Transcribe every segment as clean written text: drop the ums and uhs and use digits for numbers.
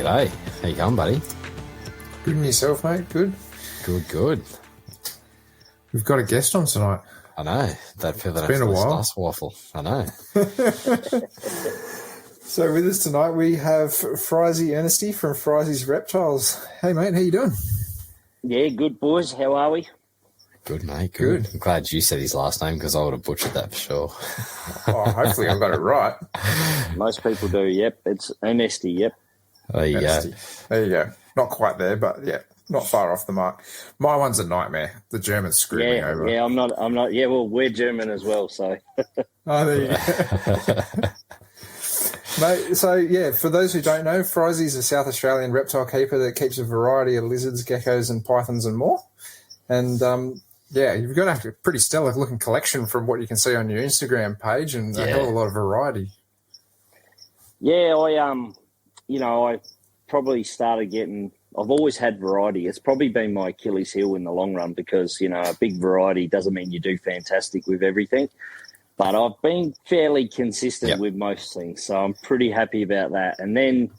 G'day. How you going, buddy? Good and yourself, mate? Good? Good. We've got a guest on tonight. I know. That feel that been a while. Nice waffle. I know. So with us tonight, we have Fryzie Ernesty from Fryzie's Reptiles. Hey, mate, how you doing? Yeah, good, boys. How are we? Good, mate. Good. I'm glad you said his last name because I would have butchered that for sure. Oh, hopefully I got it right. Most people do, yep. It's Ernesty, yep. There you Ernesty. go. There you go. Not quite there, but yeah, not far off the mark. My one's a nightmare. The Germans screw me over. Yeah, I'm not. Yeah, well, we're German as well, so. Oh, there you go. Mate, so yeah, for those who don't know, Fryzie's a South Australian reptile keeper that keeps a variety of lizards, geckos, and pythons and more. And yeah, you've got a pretty stellar looking collection from what you can see on your Instagram page, and a hell of a lot of variety. Yeah, I probably started getting. I've always had variety. It's probably been my Achilles heel in the long run because a big variety doesn't mean you do fantastic with everything. But I've been fairly consistent with most things, so I'm pretty happy about that. And then,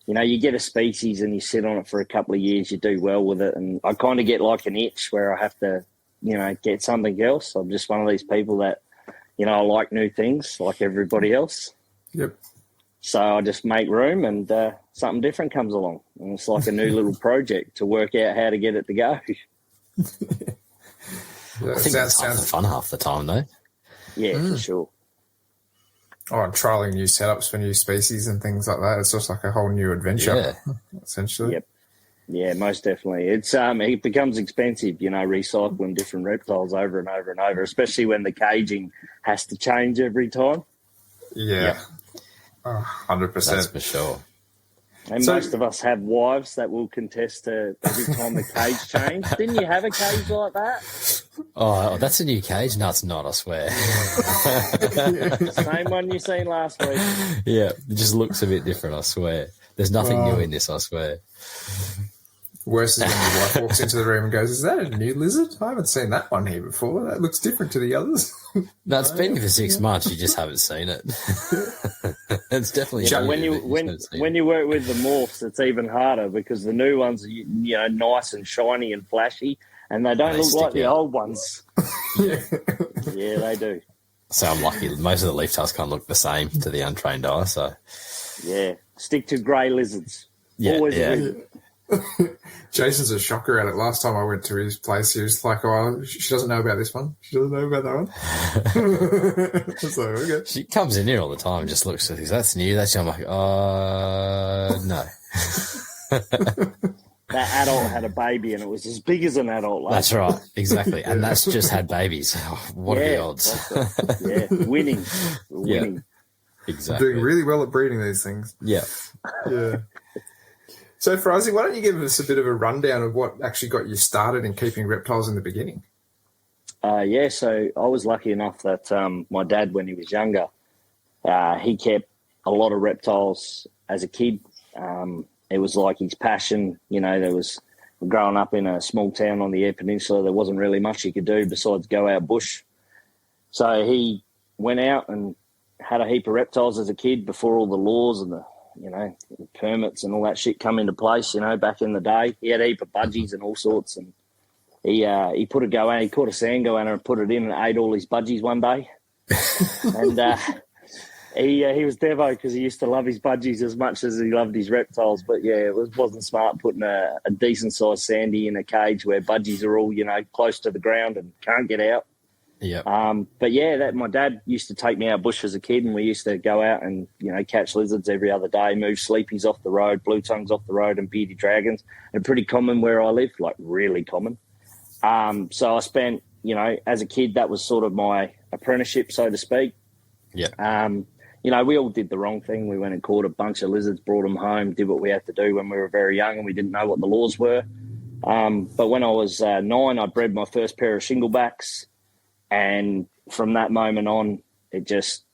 you get a species and you sit on it for a couple of years, you do well with it. And I kind of get like an itch where I have to, get something else. I'm just one of these people that, I like new things like everybody else. Yep. So I just make room and something different comes along. And it's like a new little project to work out how to get it to go. I think that's half the fun half the time, though. Yeah, for sure. Oh, and trialing new setups for new species and things like that. It's just like a whole new adventure, essentially. Yep. Yeah, most definitely. It's it becomes expensive, recycling different reptiles over and over and over, especially when the caging has to change every time. Yeah. 100%. That's for sure. And most of us have wives that will contest to every time the cage changed. Didn't you have a cage like that? Oh, that's a new cage? No, it's not, I swear. Same one you seen last week. Yeah, it just looks a bit different, I swear. There's nothing new in this, I swear. Worse is when your wife walks into the room and goes, "Is that a new lizard? I haven't seen that one here before. That looks different to the others." No, it's been here for 6 months. You just haven't seen it. It's definitely when you work with the morphs, it's even harder because the new ones are nice and shiny and flashy, and they don't look like the old ones. Yeah, they do. So I'm lucky. Most of the leaf tails can't look the same to the untrained eye. So yeah, stick to grey lizards. Jason's a shocker at it. Last time I went to his place, he was like, "Oh, she doesn't know about this one. She doesn't know about that one." So, okay. She comes in here all the time and just looks at things. That's new. That's new. I'm like, no. That adult had a baby and it was as big as an adult. That's right. Exactly. And that's just had babies. What are the odds? Winning. Yeah, exactly. Doing really well at breeding these things. Yeah. Yeah. So, Fryzie, why don't you give us a bit of a rundown of what actually got you started in keeping reptiles in the beginning? So I was lucky enough that my dad, when he was younger, he kept a lot of reptiles as a kid. It was like his passion. There was growing up in a small town on the Eyre Peninsula, there wasn't really much he could do besides go out bush. So he went out and had a heap of reptiles as a kid before all the laws and the permits and all that shit come into place, back in the day. He had a heap of budgies and all sorts, and he put a goanna, he caught a sand goanna and put it in and ate all his budgies one day. And he was devo because he used to love his budgies as much as he loved his reptiles. But yeah, it wasn't smart putting a decent sized sandy in a cage where budgies are all, close to the ground and can't get out. Yeah. But yeah, my dad used to take me out bush as a kid, and we used to go out and catch lizards every other day, move sleepies off the road, blue tongues off the road, and bearded dragons. And pretty common where I live, like really common. So I spent, as a kid, that was sort of my apprenticeship, so to speak. Yeah. We all did the wrong thing. We went and caught a bunch of lizards, brought them home, did what we had to do when we were very young, and we didn't know what the laws were. But when I was 9, I bred my first pair of shinglebacks. And from that moment on, it just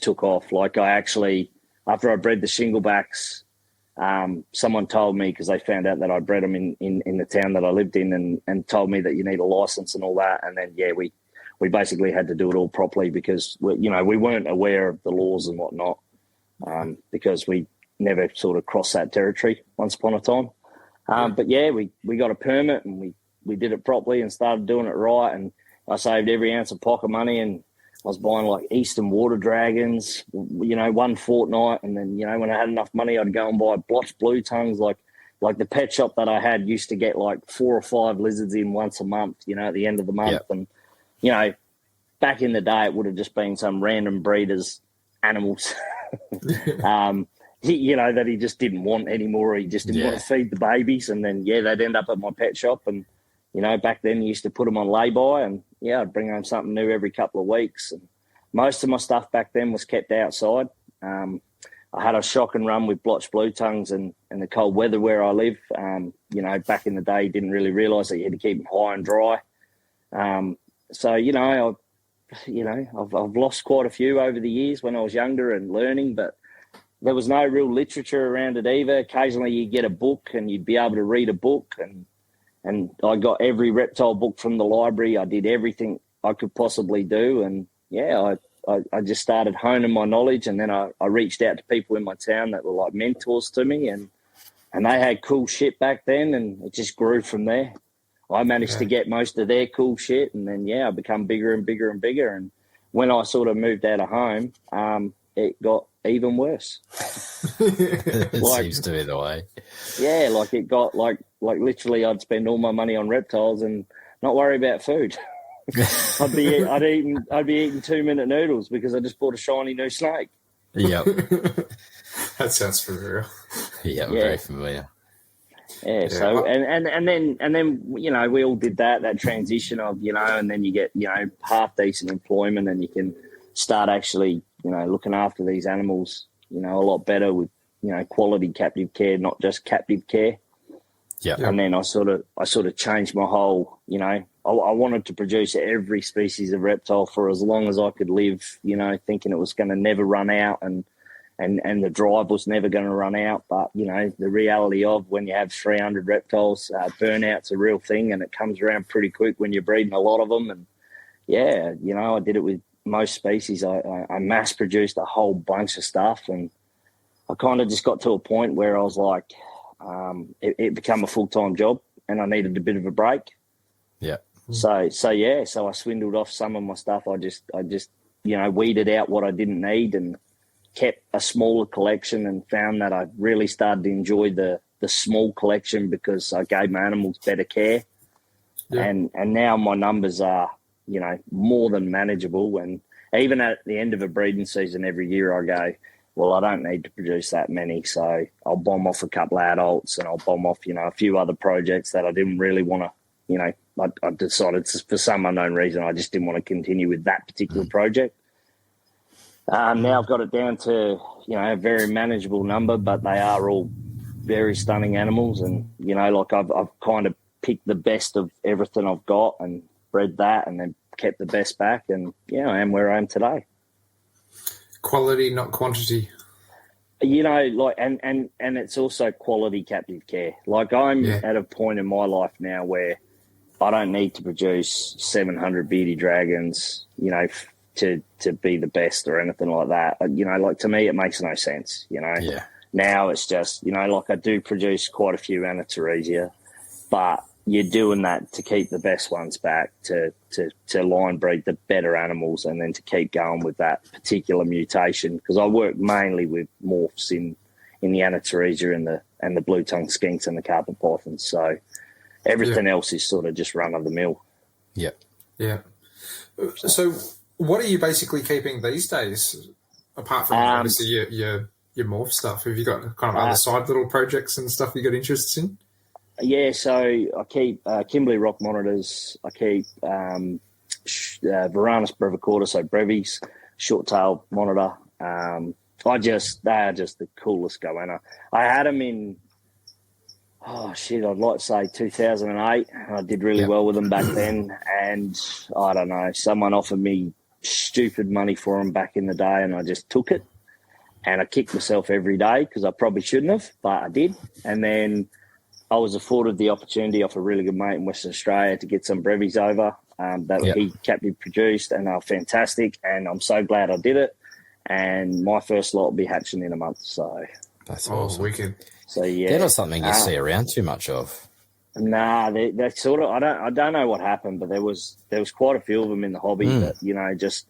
took off. Like after I bred the shinglebacks, someone told me, because they found out that I bred them in the town that I lived in, and told me that you need a license and all that. And then, we basically had to do it all properly because we weren't aware of the laws and whatnot, because we never sort of crossed that territory once upon a time. But yeah, we got a permit and we did it properly and started doing it right. And I saved every ounce of pocket money, and I was buying like eastern water dragons, one fortnight. And then, when I had enough money, I'd go and buy blotched blue tongues. Like the pet shop that I had used to get like 4 or 5 lizards in once a month, at the end of the month. Yep. And, back in the day, it would have just been some random breeder's animals, that he just didn't want anymore. He just didn't want to feed the babies. And then, they'd end up at my pet shop. And, back then you used to put them on lay-by, and, I'd bring home something new every couple of weeks. And most of my stuff back then was kept outside. I had a shock and run with blotched blue tongues and the cold weather where I live. Back in the day, you didn't really realise that you had to keep them high and dry. I've lost quite a few over the years when I was younger and learning, but there was no real literature around it either. Occasionally you get a book and you'd be able to read a book, and I got every reptile book from the library. I did everything I could possibly do, and I just started honing my knowledge, and then I reached out to people in my town that were like mentors to me, and they had cool shit back then, and it just grew from there. I managed to get most of their cool shit, and then, I become bigger and bigger and bigger. And when I sort of moved out of home, it got even worse. It seems to be the way. Yeah, like it got like literally I'd spend all my money on reptiles and not worry about food. I'd be eating 2-minute noodles because I just bought a shiny new snake. Yep. That sounds familiar. Yeah, very familiar. Yeah, so and then we all did that transition of and then you get half decent employment, and you can start actually looking after these animals a lot better with quality captive care, not just captive care. Yeah. And then I sort of changed my whole I wanted to produce every species of reptile for as long as I could live, thinking it was going to never run out, and the drive was never going to run out. But, the reality of when you have 300 reptiles, burnout's a real thing, and it comes around pretty quick when you're breeding a lot of them. And, I did it with most species. I mass-produced a whole bunch of stuff, and I kind of just got to a point where I was like, it became a full-time job, and I needed a bit of a break. Yeah. So I swindled off some of my stuff. I just weeded out what I didn't need and kept a smaller collection, and found that I really started to enjoy the small collection because I gave my animals better care. Yeah. And now my numbers are, more than manageable. And even at the end of a breeding season every year, I go, well, I don't need to produce that many. So I'll bomb off a couple of adults, and I'll bomb off, a few other projects that I didn't really want to, I decided for some unknown reason I just didn't want to continue with that particular project. Now I've got it down to, a very manageable number, but they are all very stunning animals. And, I've kind of picked the best of everything I've got and bred that, and then kept the best back. And, I am where I am today. Quality, not quantity. And it's also quality captive care. Like I'm at a point in my life now where I don't need to produce 700 bearded dragons, to be the best or anything like that. To me, it makes no sense, Yeah. Now it's just, I do produce quite a few Anatoresia, but you're doing that to keep the best ones back, to line breed the better animals, and then to keep going with that particular mutation. Because I work mainly with morphs in the Anatoresia and the blue-tongued skinks and the carpet pythons. So everything else is sort of just run-of-the-mill. Yeah. Yeah. So what are you basically keeping these days, apart from obviously your morph stuff? Have you got kind of other side little projects and stuff you got interested in? Yeah, so I keep Kimberley rock monitors. I keep Varanus brevicorda, so brevies, short-tail monitor. They are just the coolest goanna. I had them in, I'd like to say 2008. I did really well with them back then. And I don't know, someone offered me stupid money for them back in the day, and I just took it. And I kicked myself every day because I probably shouldn't have, but I did. And then I was afforded the opportunity off a really good mate in Western Australia to get some brevies over that he captive produced, and they were fantastic. And I'm so glad I did it. And my first lot will be hatching in a month. So That's Oh, awesome. wicked. So yeah, They're not something you see around too much of. Nah, they sort of. I don't know what happened, but there was quite a few of them in the hobby that just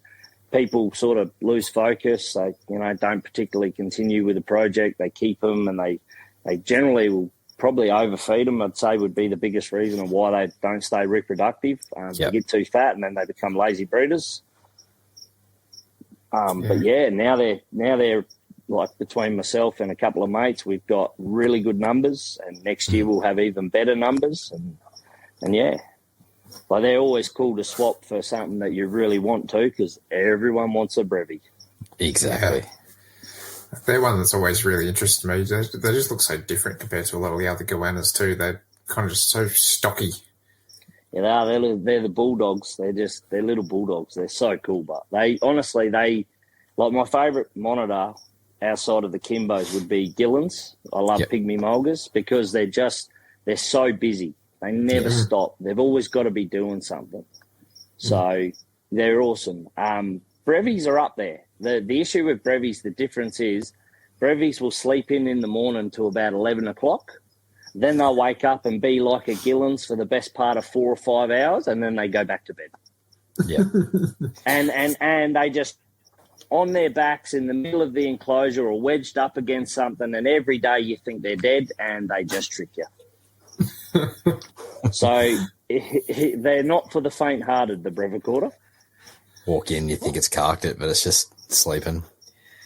people sort of lose focus. They don't particularly continue with the project. They keep them, and they generally will probably overfeed them. I'd say would be the biggest reason of why they don't stay reproductive. They get too fat, and then they become lazy breeders. But yeah, now they're like between myself and a couple of mates, we've got really good numbers, and next year we'll have even better numbers. And yeah, but they're always cool to swap for something that you really want to, because everyone wants a brevy. Exactly. Yeah. They're one that's always really interested me. They just look so different compared to a lot of the other goannas too. They're kind of just so stocky. Yeah, they're the bulldogs. They're little bulldogs. They're so cool, but they honestly like my favourite monitor outside of the Kimbos would be Gillans. I love pygmy mulgars because they're so busy. They never stop. They've always got to be doing something. So they're awesome. Brevies are up there. The issue with brevies, the difference is brevies will sleep in the morning till about 11 o'clock. Then they'll wake up and be like a Gillans for the best part of 4 or 5 hours, and then they go back to bed. Yeah. and they just on their backs in the middle of the enclosure or wedged up against something, and every day you think they're dead, and they just trick you. So they're not for the faint-hearted, the brevicorder. Walk in, you think it's carked it, but it's just sleeping.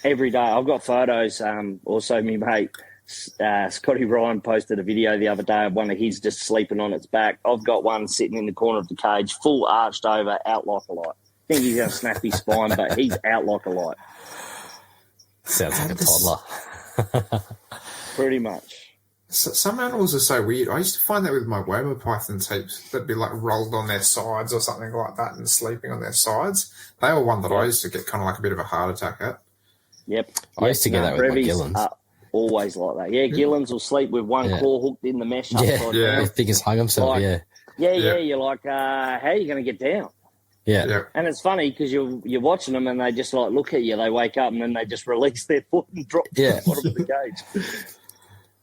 Every day. I've got photos. Also, my mate, Scotty Ryan posted a video the other day of one of his just sleeping on its back. I've got one sitting in the corner of the cage, full arched over, out like a light. I think he's going to snap his spine, but he's out like a light. Sounds like a toddler. Pretty much. Some animals are so weird. I used to find that with my Woma pythons heaps. They'd be like rolled on their sides or something like that and sleeping on their sides. They were one that I used to get kind of like a bit of a heart attack at. Yep. I used to get that with my Gillans. Always like that. Yeah, Gillans will sleep with one claw hooked in the mesh. I think he's hung himself, You're like, how are you going to get down? Yeah. And it's funny because you're watching them and they just like look at you. They wake up and then they just release their foot and drop to the bottom of the cage.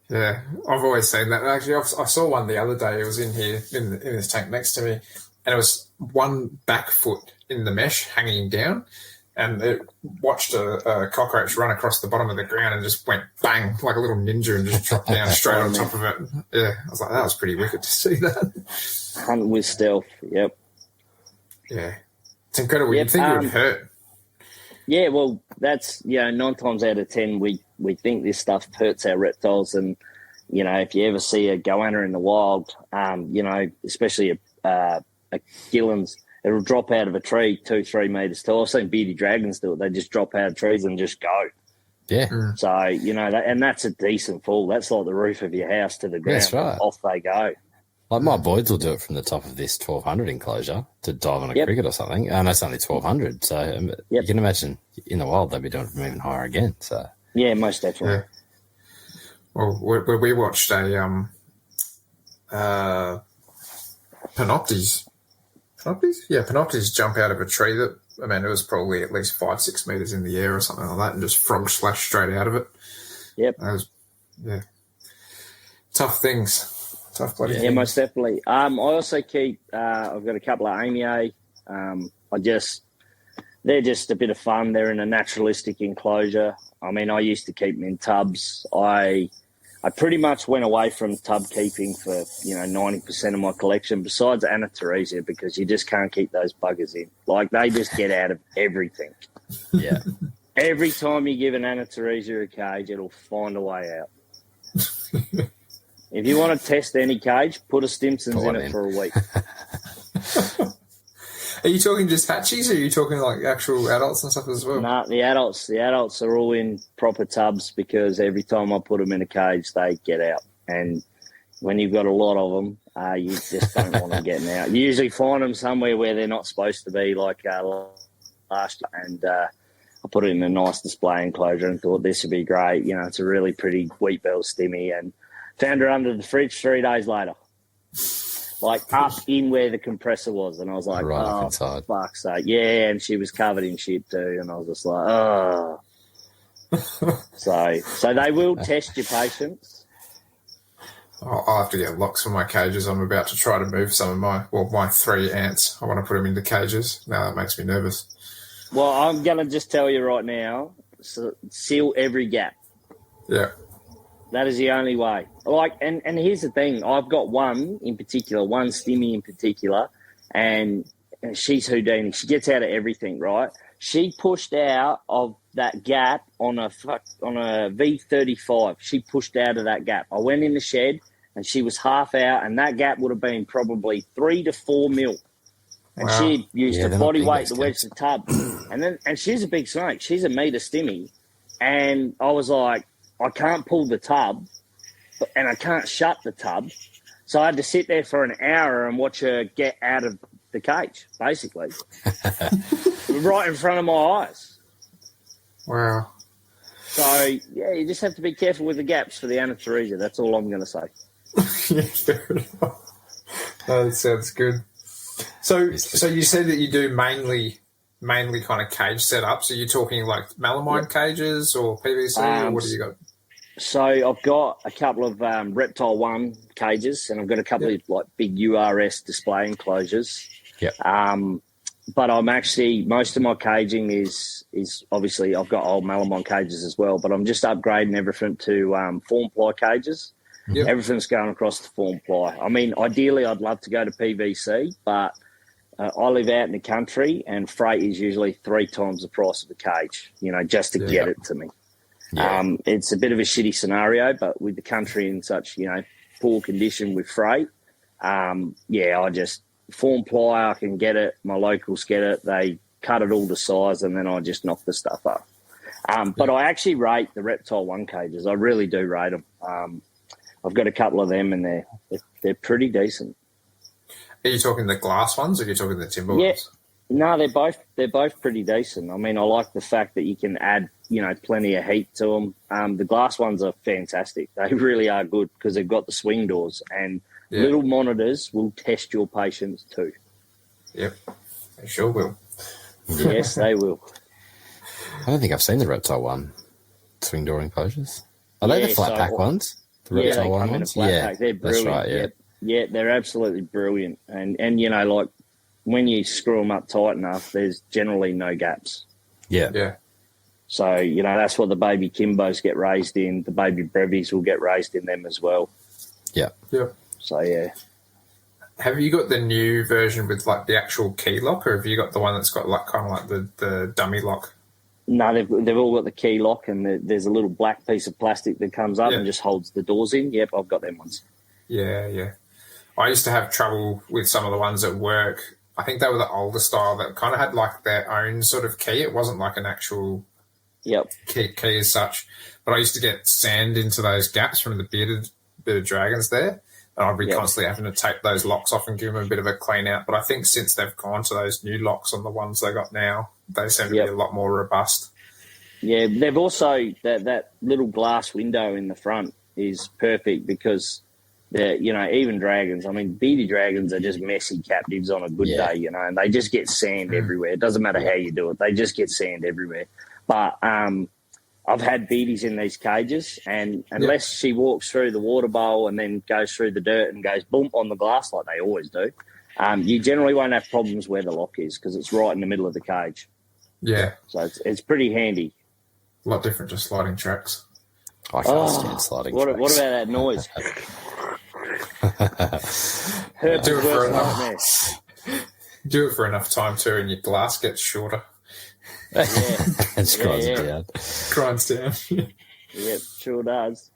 Yeah, I've always seen that. Actually, I saw one the other day. It was in here in this tank next to me, and it was one back foot in the mesh hanging down, and it watched a cockroach run across the bottom of the ground and just went bang like a little ninja and just dropped down straight on top of it. Yeah, I was like, that was pretty wicked to see that. Hunt with stealth. Yep. Yeah, it's incredible. You'd think it would hurt. Yeah, well, that's 9 times out of 10 we think this stuff hurts our reptiles, and if you ever see a goanna in the wild, especially a Gillans, it'll drop out of a tree 2-3 meters tall. I've seen bearded dragons do it. They just drop out of trees and just go. Yeah. So and that's a decent fall. That's like the roof of your house to the ground. That's right. Off they go. Like my boys will do it from the top of this 1200 enclosure to dive on a cricket or something. And it's only 1200. So you can imagine in the wild they'd be doing it from even higher again. So yeah, most definitely. Yeah. Well, we watched a Panoptes. Yeah, Panoptes jump out of a tree that, it was probably at least 5-6 meters in the air or something like that, and just frog slash straight out of it. Yep. That was, tough things. Tough bloody things. Yeah, most definitely. I also keep, I've got a couple of Amiae. They're just a bit of fun. They're in a naturalistic enclosure. I used to keep them in tubs. I pretty much went away from tub keeping for 90% of my collection, besides Anateresia, because you just can't keep those buggers in. Like, they just get out of everything. Yeah. Every time you give an Anateresia a cage, it'll find a way out. If you want to test any cage, put a Stimson's in it for a week. Are you talking just hatchies, or are you talking like actual adults and stuff as well? No, the adults are all in proper tubs, because every time I put them in a cage, they get out. And when you've got a lot of them, you just don't want them getting out. You usually find them somewhere where they're not supposed to be, like last year. And I put it in a nice display enclosure and thought this would be great. It's a really pretty wheat bell stimmy, and found her under the fridge 3 days later. Like up in where the compressor was. And I was like, inside. Fuck's sake. Yeah, and she was covered in shit too. And I was just like, oh. So they will test your patience. I'll have to get locks for my cages. I'm about to try to move some of my 3 ants. I want to put them into cages. Now that makes me nervous. Well, I'm going to just tell you right now, seal every gap. Yeah. That is the only way. And here's the thing. I've got one in particular, one Stimmy in particular, and she's Houdini. She gets out of everything, right? She pushed out of that gap on a V35. She pushed out of that gap. I went in the shed, and she was half out, and that gap would have been probably 3 to 4 mil. And she used her body weight to wedge the tub. And she's a big snake. She's a metre Stimmy. And I was like, I can't pull the tub, and I can't shut the tub. So I had to sit there for an hour and watch her get out of the cage, basically. Right in front of my eyes. Wow. So, yeah, you just have to be careful with the gaps for the Anatharisia. That's all I'm going to say. Yeah, fair enough. That sounds good. So you said that you do mainly kind of cage setups. Are you talking like melamine cages or PVC, or what do you got? So I've got a couple of Reptile 1 cages, and I've got a couple of like big URS display enclosures. Yep. But I'm actually, most of my caging is obviously I've got old melamine cages as well, but I'm just upgrading everything to form ply cages. Yep. Everything's going across to form ply. I mean, ideally I'd love to go to PVC, but I live out in the country, and freight is usually 3 times the price of the cage, just to get it to me. Yeah. It's a bit of a shitty scenario, but with the country in such, poor condition with freight, I just form ply, I can get it. My locals get it. They cut it all to size, and then I just knock the stuff up. But I actually rate the Reptile 1 cages. I really do rate them. I've got a couple of them, and they're pretty decent. Are you talking the glass ones, or are you talking the timber ones? No, they're both pretty decent. I mean, I like the fact that you can add, plenty of heat to them. The glass ones are fantastic. They really are good because they've got the swing doors, and little monitors will test your patience too. Yep, they sure will. Yes, they will. I don't think I've seen the Reptile 1 swing door enclosures. Are they the flat pack ones? The Reptile 1 ones? Pack. They're brilliant. That's right, yeah, they're absolutely brilliant. And like when you screw them up tight enough, there's generally no gaps. Yeah. Yeah. So, that's what the baby Kimbos get raised in. The baby Brevies will get raised in them as well. Yeah. Yeah. So, yeah. Have you got the new version with, like, the actual key lock, or have you got the one that's got, like, kind of like the dummy lock? No, they've all got the key lock, and there's a little black piece of plastic that comes up and just holds the doors in. Yep, I've got them ones. Yeah, yeah. I used to have trouble with some of the ones at work. I think they were the older style that kind of had, like, their own sort of key. It wasn't like an actual key as such. But I used to get sand into those gaps from the bearded dragons there. And I'd be constantly having to take those locks off and give them a bit of a clean out. But I think since they've gone to those new locks on the ones they got now, they seem to be a lot more robust. Yeah, they've also, that little glass window in the front is perfect because, even dragons, I mean, bearded dragons are just messy captives on a good day, and they just get sand everywhere. It doesn't matter how you do it. They just get sand everywhere. But I've had beardies in these cages, and unless she walks through the water bowl and then goes through the dirt and goes boom on the glass like they always do, you generally won't have problems where the lock is because it's right in the middle of the cage. Yeah. So it's pretty handy. A lot different to sliding tracks. I can't stand sliding tracks. What about that noise? Do it for enough time too, and your glass gets shorter. It grinds down. Yep, sure does.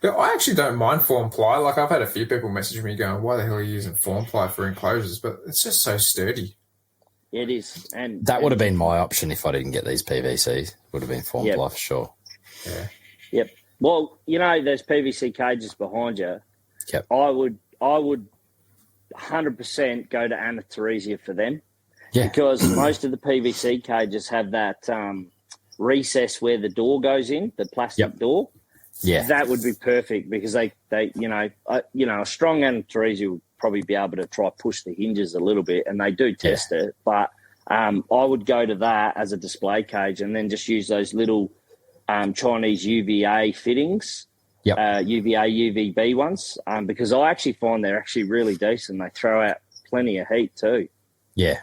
But I actually don't mind form ply. Like, I've had a few people message me going, why the hell are you using form ply for enclosures? But it's just so sturdy. It is. And that would have been my option if I didn't get these PVCs. Would have been form ply for sure. Yeah. Yep. Well, those PVC cages behind you. Yep. I would 100% go to Anatharisia for them. Yeah. Because most of the PVC cages have that recess where the door goes in, the plastic door. Yeah. That would be perfect because they a strong Anatharisia would probably be able to try push the hinges a little bit, and they do test it. But I would go to that as a display cage and then just use those little Chinese UVA fittings. UVA, UVB ones, because I actually find they're actually really decent. They throw out plenty of heat too. Yeah.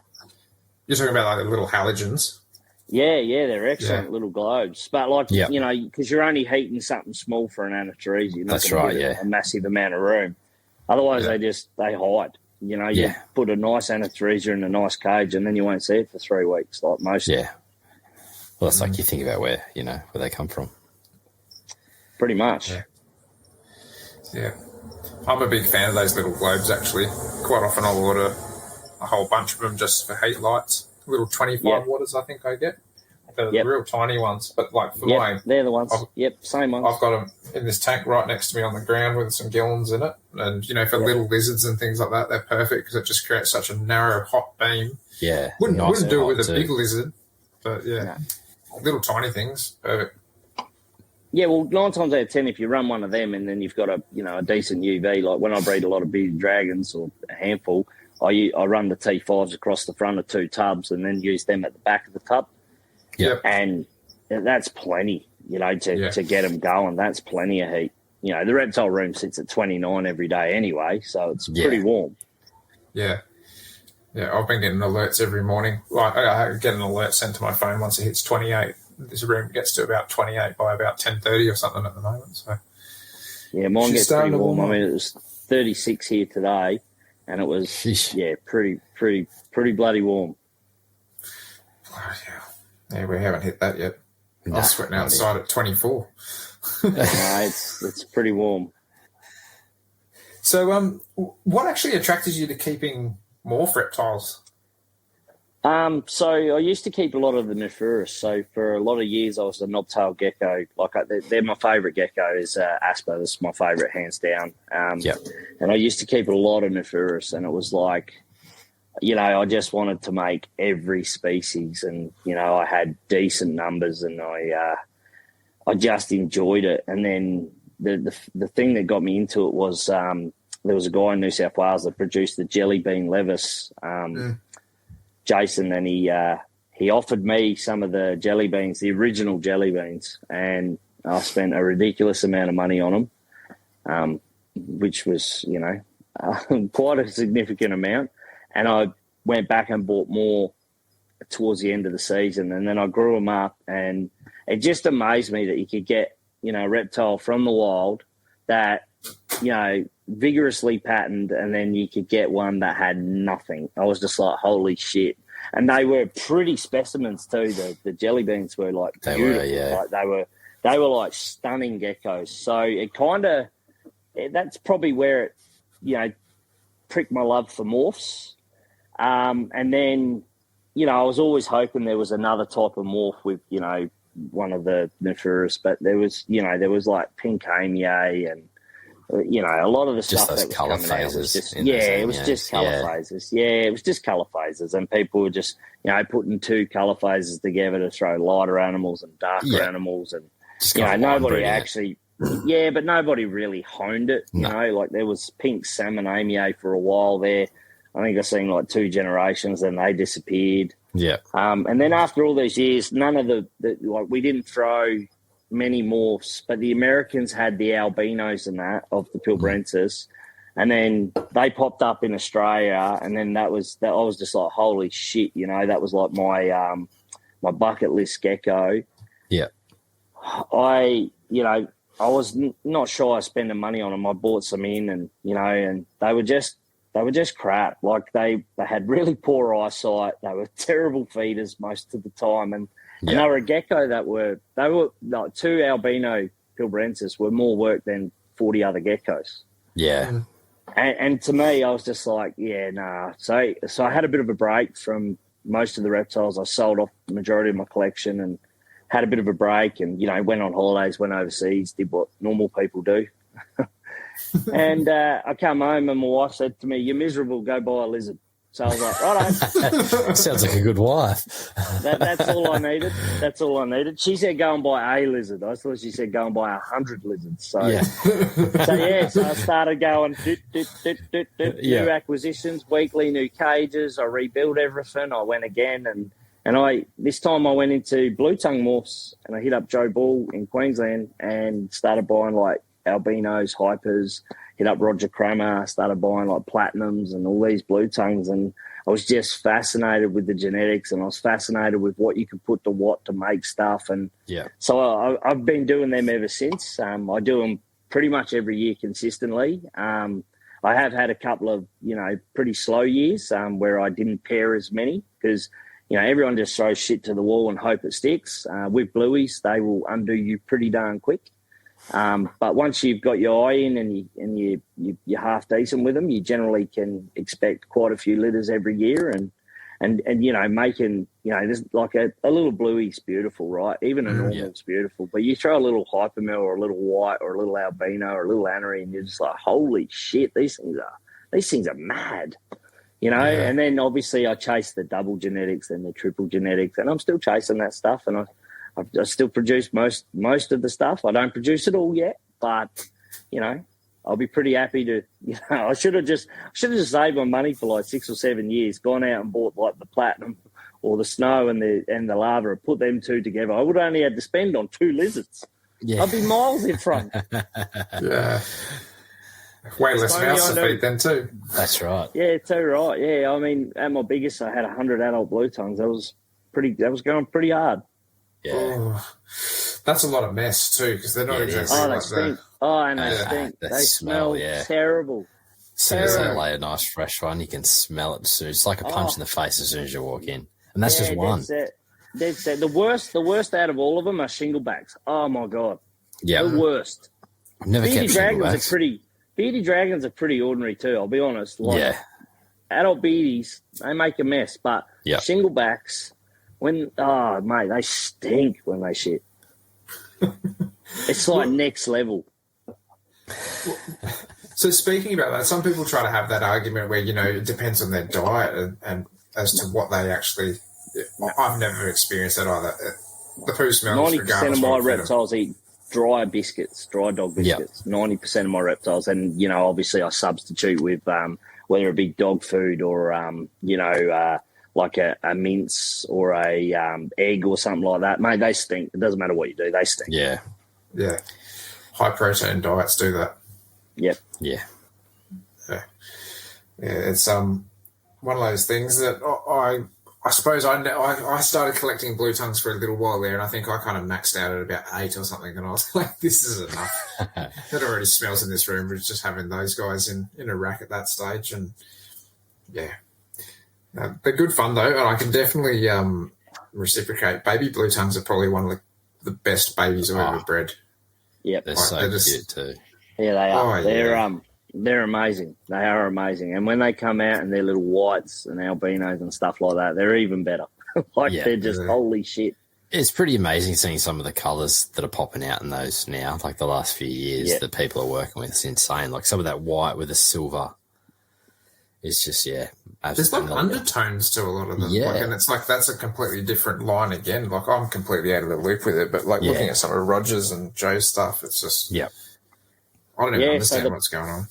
You're talking about like the little halogens? Yeah, they're excellent little globes. But because you're only heating something small for an Anatharisia, you're not going to give a massive amount of room. Otherwise, they hide. You put a nice Anatharisia in a nice cage and then you won't see it for 3 weeks like most. Yeah. Well, it's like you think about where they come from. Pretty much. Yeah. I'm a big fan of those little globes, actually. Quite often I'll order a whole bunch of them just for heat lights. Little 25 waters, I think I get. The real tiny ones. But, like, for mine... they're the ones. Same ones. I've got them in this tank right next to me on the ground with some gallons in it. And, for little lizards and things like that, they're perfect because it just creates such a narrow, hot beam. Yeah. Wouldn't do it with a big lizard. But, little tiny things, perfect. Yeah, well, 9 times out of 10, if you run one of them and then you've got a decent UV, like when I breed a lot of bearded dragons or a handful, I run the T5s across the front of 2 tubs and then use them at the back of the tub. Yeah, and that's plenty, to get them going. That's plenty of heat. The reptile room sits at 29 every day anyway, so it's pretty warm. Yeah. Yeah, I've been getting alerts every morning. Like I get an alert sent to my phone once it hits 28. This room gets to about 28 by about 10:30 or something at the moment. So yeah, mine gets pretty warm. I mean, it was 36 here today, and it was pretty bloody warm. Yeah, we haven't hit that yet. I was sweating outside at 24. No, it's pretty warm. So, what actually attracted you to keeping morph reptiles? So I used to keep a lot of the Nephurus. So for a lot of years, I was a knobtail gecko. Like they're my favourite gecko. Is Asper. That's my favourite, hands down. And I used to keep a lot of Nephurus, and it was like, I just wanted to make every species, and I had decent numbers, and I just enjoyed it. And then the thing that got me into it was there was a guy in New South Wales that produced the jelly bean Levis. Jason, and he offered me some of the jelly beans, the original jelly beans, and I spent a ridiculous amount of money on them, which was, quite a significant amount. And I went back and bought more towards the end of the season, and then I grew them up, and it just amazed me that you could get, a reptile from the wild that, vigorously patterned, and then you could get one that had nothing. I was just like, holy shit. And they were pretty specimens too. The jelly beans were like beautiful. Like they were like stunning geckos. So it that's probably where it, pricked my love for morphs. And then, I was always hoping there was another type of morph with, one of the Nephurus, but there was like pink amia and, a lot of the just stuff that was colour coming phases out was just, it was just colour phases. Yeah, it was just colour phases. And people were just, putting 2 colour phases together to throw lighter animals and darker animals. And, nobody actually, but nobody really honed it. Like there was pink salmon amia for a while there. I think I've seen like 2 generations, and they disappeared. Yeah. And then after all these years, none of we didn't throw many morphs, but the Americans had the albinos and that of the Pilbrensis, and then they popped up in Australia, and then I was just like, holy shit, that was like my my bucket list gecko. Yeah. I was not shy of spending money on them. I bought some in, and and they were just crap. Like they had really poor eyesight. They were terrible feeders most of the time, and they were a gecko they were like 2 albino Pilbrensis were more work than 40 other geckos. Yeah. And to me, I was just like, nah. So I had a bit of a break from most of the reptiles. I sold off the majority of my collection and had a bit of a break, and went on holidays, went overseas, did what normal people do. And I come home, and my wife said to me, "You're miserable, go buy a lizard." So I was like, righto. Sounds like a good wife. That's all I needed. That's all I needed. She said, go and buy a lizard. I thought she said, go and buy 100 lizards. So, so I started going, new acquisitions, weekly new cages. I rebuilt everything. I went again, and And this time I went into blue tongue morphs, and I hit up Joe Ball in Queensland and started buying like albinos, hypers, hit up Roger Kramer, started buying like platinums and all these blue tongues. And I was just fascinated with the genetics, and I was fascinated with what you could put to what to make stuff. And so I've been doing them ever since. I do them pretty much every year consistently. I have had a couple of, pretty slow years where I didn't pair as many because, everyone just throws shit to the wall and hope it sticks. With blueies, they will undo you pretty darn quick. But once you've got your eye in and you're half decent with them, you generally can expect quite a few litters every year. And making, there's like a little bluey's beautiful, right? Even a normal's beautiful. But you throw a little hypermel or a little white or a little albino or a little anery, and you're just like, holy shit, these things are mad. And then obviously I chase the double genetics and the triple genetics, and I'm still chasing that stuff, and I still produce most of the stuff. I don't produce it all yet, but I'll be pretty happy to. I should have just saved my money for like 6 or 7 years, gone out and bought like the platinum or the snow and the lava, and put them two together. I would have only had to spend on 2 lizards. Yeah. I'd be miles in front. Yeah. Way less mouse to feed then too. That's right. Yeah, too right. Yeah, I mean, at my biggest, I had 100 adult blue tongues. That was going pretty hard. Yeah, that's a lot of mess too, because they're not exactly like stink. And they stink. They smell terrible. As soon as they lay a nice fresh one, you can smell it soon. It's like a punch in the face as soon as you walk in, and that's just one. That's it. The worst out of all of them are shinglebacks. Oh my god. Yeah, the worst. I've never kept shinglebags. Beardy dragons are pretty ordinary too, I'll be honest. Adult beardies, they make a mess, but shinglebacks, they stink when they shit. It's like next level. So speaking about that, some people try to have that argument where, it depends on their diet and as to what they actually... I've never experienced that either. The poo smells 90% of my reptiles eat dry dog biscuits. 90% of my reptiles, and obviously I substitute with whether it be dog food or like a mince or a egg or something like that. Mate, they stink. It doesn't matter what you do, they stink. Yeah. High protein diets do that. Yep. Yeah. It's one of those things that I suppose I started collecting blue tongues for a little while there, and I think I kind of maxed out at about 8 or something, and I was like, this is enough. It already smells in this room. We're just having those guys in a rack at that stage, and they're good fun though, and I can definitely reciprocate. Baby blue tongues are probably one of the best babies I've ever bred. Yep. They're so cute too. Yeah, they are. They're amazing. They are amazing. And when they come out and they're little whites and albinos and stuff like that, they're even better. They're just holy shit. It's pretty amazing seeing some of the colours that are popping out in those now, like the last few years that people are working with. It's insane. Like some of that white with the silver. It's just, there's like undertones to a lot of them. Yeah. And it's like that's a completely different line again. Like I'm completely out of the loop with it, but looking at some of Roger's and Joe's stuff, it's just... Yep. I don't even understand what's going on.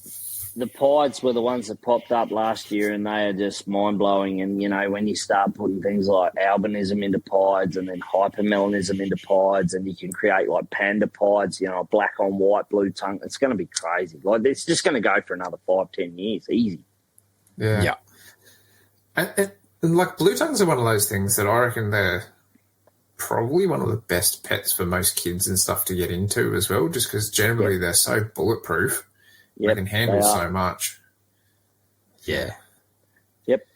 The pieds were the ones that popped up last year, and they are just mind-blowing. And, when you start putting things like albinism into pieds and then hypermelanism into pieds, and you can create like panda pieds, black on white, blue tongue, it's going to be crazy. Like it's just going to go for another 5-10 years, easy. Yeah. And like blue tongues are one of those things that I reckon they're probably one of the best pets for most kids and stuff to get into as well, just because generally they're so bulletproof. They can handle so much. Yeah. Yep.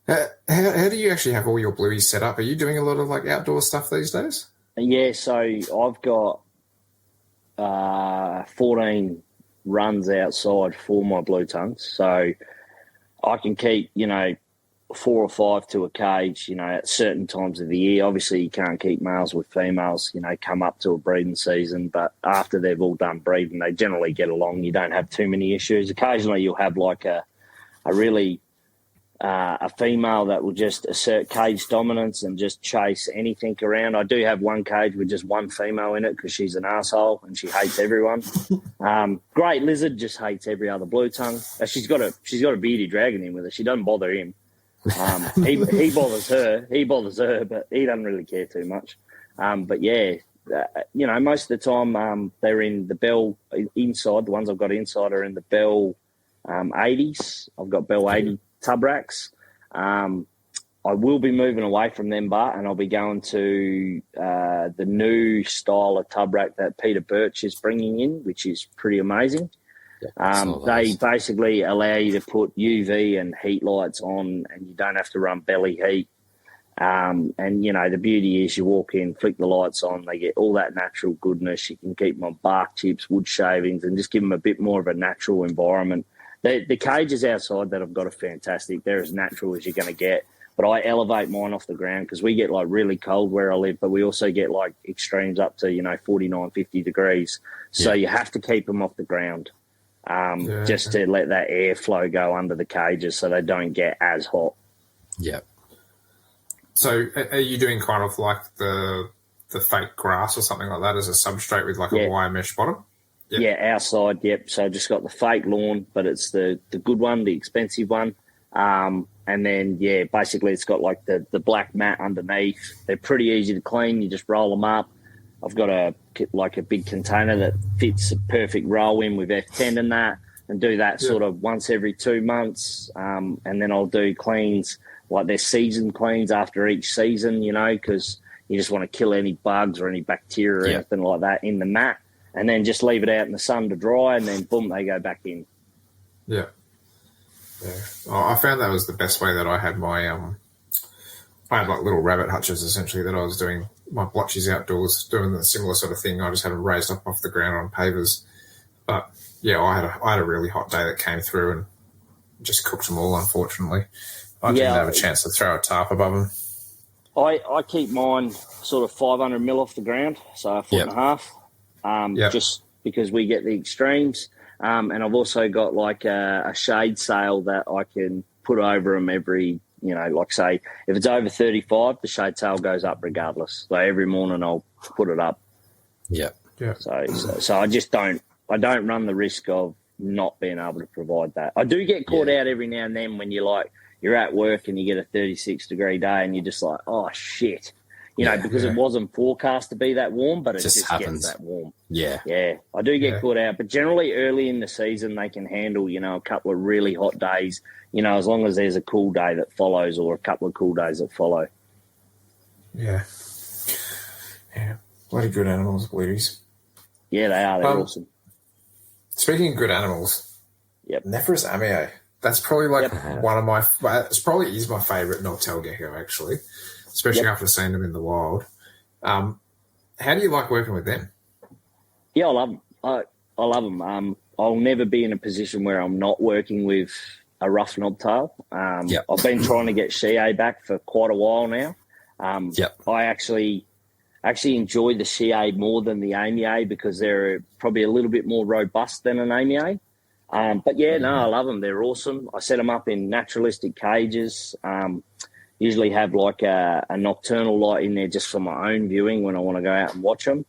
How do you actually have all your blueies set up? Are you doing a lot of like outdoor stuff these days? Yeah, so I've got 14 runs outside for my blue tongues. So I can keep, 4 or 5 to a cage, at certain times of the year. Obviously, you can't keep males with females, come up to a breeding season. But after they've all done breeding, they generally get along. You don't have too many issues. Occasionally, you'll have like a really a female that will just assert cage dominance and just chase anything around. I do have one cage with just one female in it because she's an asshole and she hates everyone. Great lizard just hates every other blue tongue. She's got a beardy dragon in with her. She doesn't bother him. He bothers her, but he doesn't really care too much. But yeah, most of the time they're in the Bell inside. The ones I've got inside are in the Bell 80s. I've got Bell 80 tub racks. I will be moving away from them, and I'll be going to the new style of tub rack that Peter Birch is bringing in, which is pretty amazing. They basically allow you to put UV and heat lights on, and you don't have to run belly heat. And, the beauty is you walk in, flick the lights on, they get all that natural goodness. You can keep them on bark chips, wood shavings, and just give them a bit more of a natural environment. The cages outside that I've got are fantastic. They're as natural as you're going to get. But I elevate mine off the ground because we get, really cold where I live, but we also get, extremes up to, 49, 50 degrees. So you have to keep them off the ground just to let that airflow go under the cages so they don't get as hot. Yeah. So are you doing kind of like the fake grass or something like that as a substrate with a wire mesh bottom? Yep. Yeah, outside, yep. So I just got the fake lawn, but it's the good one, the expensive one. And then, basically it's got the black mat underneath. They're pretty easy to clean. You just roll them up. I've got a big container that fits a perfect roll in with F10 and that, and do that sort of once every 2 months. And then I'll do cleans, their season cleans after each season, because you just want to kill any bugs or any bacteria or anything like that in the mat, and then just leave it out in the sun to dry, and then boom, they go back in. Yeah. Yeah, I found that was the best way that I had my I had little rabbit hutches essentially that I was doing my blotches outdoors, doing the similar sort of thing. I just had them raised up off the ground on pavers. But I had a really hot day that came through and just cooked them all. Unfortunately, I didn't have a chance to throw a tarp above them. I keep mine sort of 500 mil off the ground, so a foot and a half, just because we get the extremes. And I've also got a shade sail that I can put over them every, say, if it's over 35, the shade sail goes up regardless. So every morning I'll put it up. Yeah. Yeah. So I just don't run the risk of not being able to provide that. I do get caught out every now and then when you're at work and you get a 36-degree day and you're just like, oh, shit. Because it wasn't forecast to be that warm, but it just happens. Gets that warm. Yeah. Yeah. I do get caught out, but generally early in the season they can handle, a couple of really hot days, as long as there's a cool day that follows or a couple of cool days that follow. Yeah. Yeah. Bloody good animals, blueies. Yeah, they are. They're awesome. Speaking of good animals, Nephris amie. That's probably one of my – it probably is my favourite nocturnal gecko actually. Especially after seeing them in the wild. How do you like working with them? Yeah, I love them. I love them. I'll never be in a position where I'm not working with a rough knobtail. I've been trying to get Chie back for quite a while now. I actually enjoy the Chie more than the Amie because they're probably a little bit more robust than an Amie. I love them. They're awesome. I set them up in naturalistic cages. Usually have a nocturnal light in there just for my own viewing when I want to go out and watch them.